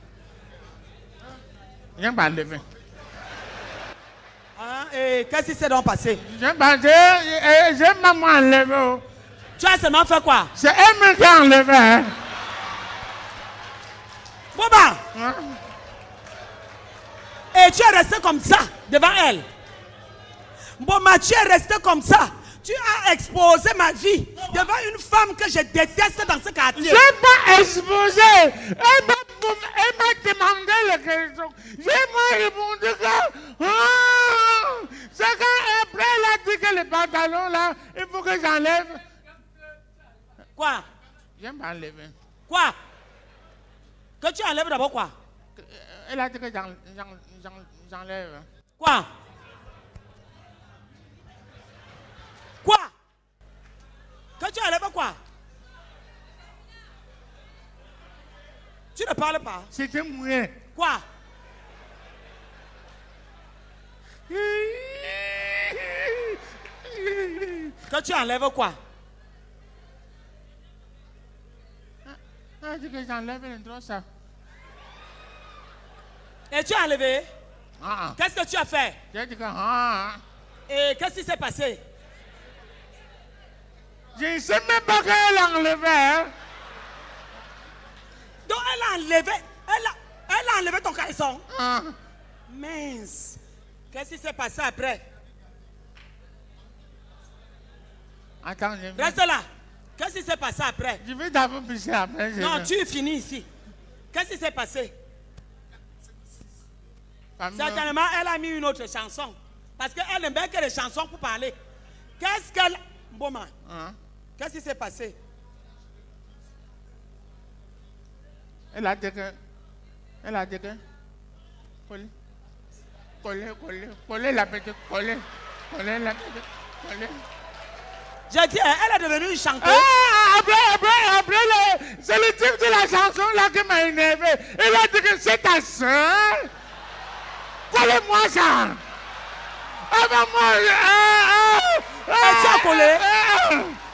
Je n'ai pas levé. Et qu'est-ce qui s'est donc passé? J'ai maman enlevé. Tu as seulement fait quoi? C'est elle qui a enlevé. Hein? Boba! Et tu es resté comme ça devant elle. Boba, tu es resté comme ça. Tu as exposé ma vie devant une femme que je déteste dans ce quartier. Je n'ai pas exposé. Elle m'a demandé les questions. J'ai répondu que... c'est quand après elle a dit que les pantalons là, il faut que j'enlève. Quoi? J'aime pas enlever. Quoi? Que tu enlèves d'abord quoi? Elle a dit que j'enlève. Quoi? Quoi? Que tu enlèves quoi? Tu ne parles pas. C'était mouillé. Quoi? Que tu enlèves quoi? Elle a dit que j'enlève les drosses. Et tu as enlevé? Qu'est-ce que tu as fait? J'ai dit que... Et qu'est-ce qui s'est passé? Je ne sais même pas qu'elle a enlevé. Hein? Donc elle a enlevé, elle a enlevé ton caleçon. Mince. Qu'est-ce qui s'est passé après? Attends, reste là. Qu'est-ce qui s'est passé après? Je vais d'abord pisser après. Non, tu finis ici. Qu'est-ce qui s'est passé? Certainement, elle a mis une autre chanson. Parce qu'elle n'aime bien que les chansons pour parler. Qu'est-ce qu'elle... Bon, qu'est-ce qui s'est passé? Elle a dit que... Coller la petite, coller la petite, coller. J'ai dit, elle est devenue une chanteuse. Après, c'est le type de la chanson là qui m'a énervé. Il a dit que c'est ta soeur. Collez-moi ça. Et tu as collé?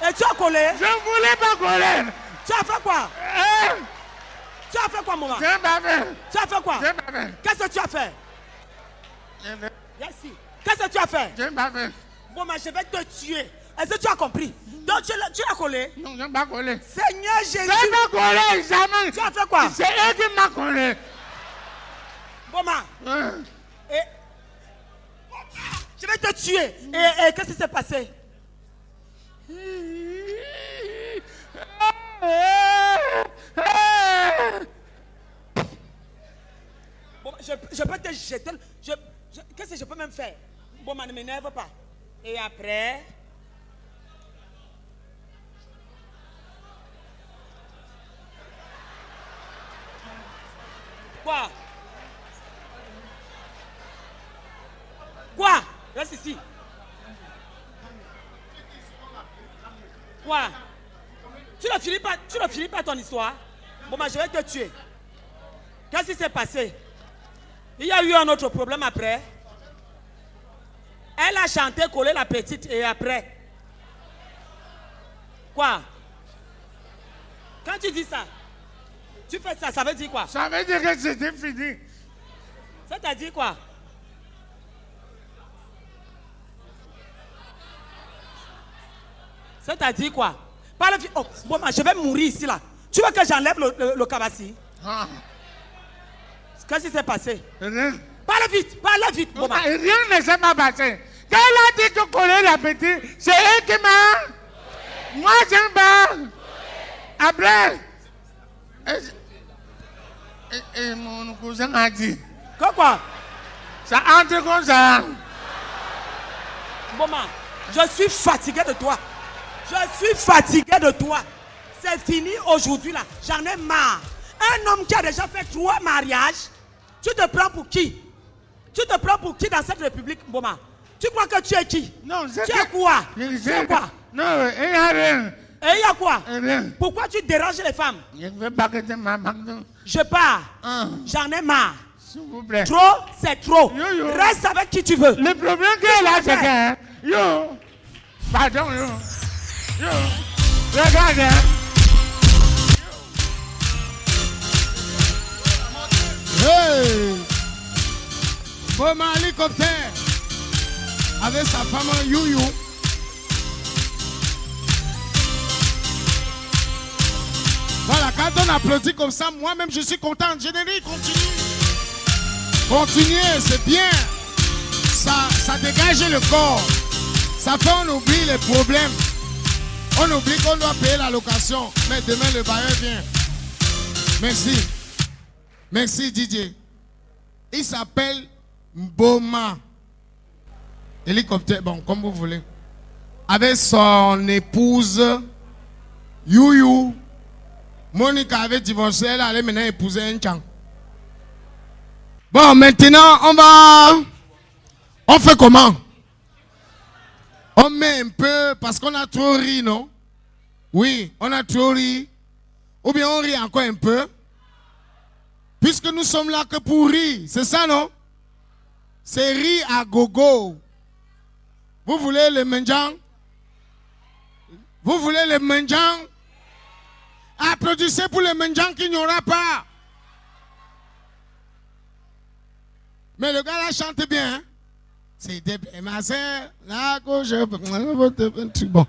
Et tu as collé? Je ne voulais pas coller. Tu as fait quoi? Tu as fait quoi, maman? Je n'ai pas fait. Tu as fait quoi? Je n'ai pas fait. Qu'est-ce que tu as fait? Merci. Qu'est-ce que tu as fait? Je n'ai pas fait. Bon, mais je vais te tuer. Est-ce que tu as compris? Donc tu l'as collé? Non, je n'ai pas collé. Seigneur Jésus. Je n'ai pas collé, jamais. Tu as fait quoi? C'est elle qui m'a collé. Bon, et je vais te tuer. Et qu'est-ce qui s'est passé? Bon, je peux te jeter. Qu'est-ce que je peux même faire? Bon, ne m'énerve pas. Et après... Quoi? Quoi? Reste ici. Quoi? Tu ne finis pas ton histoire? Bon, je vais te tuer. Qu'est-ce qui s'est passé? Il y a eu un autre problème après. Elle a chanté, collé la petite et après. Quoi? Quand tu dis ça, tu fais ça, ça veut dire quoi? Ça veut dire que c'était fini. Ça t'a dit quoi? Ça t'a dit quoi? Parle vite. Oh, bon, je vais mourir ici là. Tu veux que j'enlève le cabassi? Ah. Qu'est-ce qui s'est passé? Rien. Parle vite, bon, rien ne s'est pas passé. Quand elle a dit que coller la petite, c'est elle qui m'a. Moi, j'aime pas. Après, et mon cousin a dit. Quoi? Ça entre comme ça. Bon, je suis fatigué de toi. C'est fini aujourd'hui là. J'en ai marre. Un homme qui a déjà fait 3 mariages, tu te prends pour qui? Tu te prends pour qui dans cette république, Boma? Tu crois que tu es qui? Non, tu es quoi? Tu es quoi? Non, il n'y a rien. Et il y a quoi? Rien. Pourquoi tu déranges les femmes? Je ne veux pas que tu m'abandonnes. Je pars. J'en ai marre. S'il vous plaît. Trop, c'est trop. Reste avec qui tu veux. Le problème que là, c'est que... Yo. Pardon, yo. Regarde, hein. Hey! Boma hélicoptère avec sa femme Youyou. Voilà, quand on applaudit comme ça, moi-même je suis content. Générique, continue. Continuez, c'est bien. Ça dégage le corps. Ça fait on oublie les problèmes. On oublie qu'on doit payer la location. Mais demain le bailleur vient. Merci. Merci Didier. Il s'appelle Boma. Hélicoptère, bon, comme vous voulez. Avec son épouse Youyou. Monica avait divorcé, elle allait maintenant épouser un Tchang. Bon, maintenant, on fait comment? On met un peu, parce qu'on a trop ri, non? Oui, on a trop ri. Ou bien on rit encore un peu. Puisque nous sommes là que pour rire, c'est ça, non? C'est rire à gogo. Vous voulez les mendiants? Vous voulez les mendiants? Applaudissez pour les mendiants qu'il n'y aura pas. Mais le gars là chante bien. Hein? C'est des ma sœur, la gauche, bon.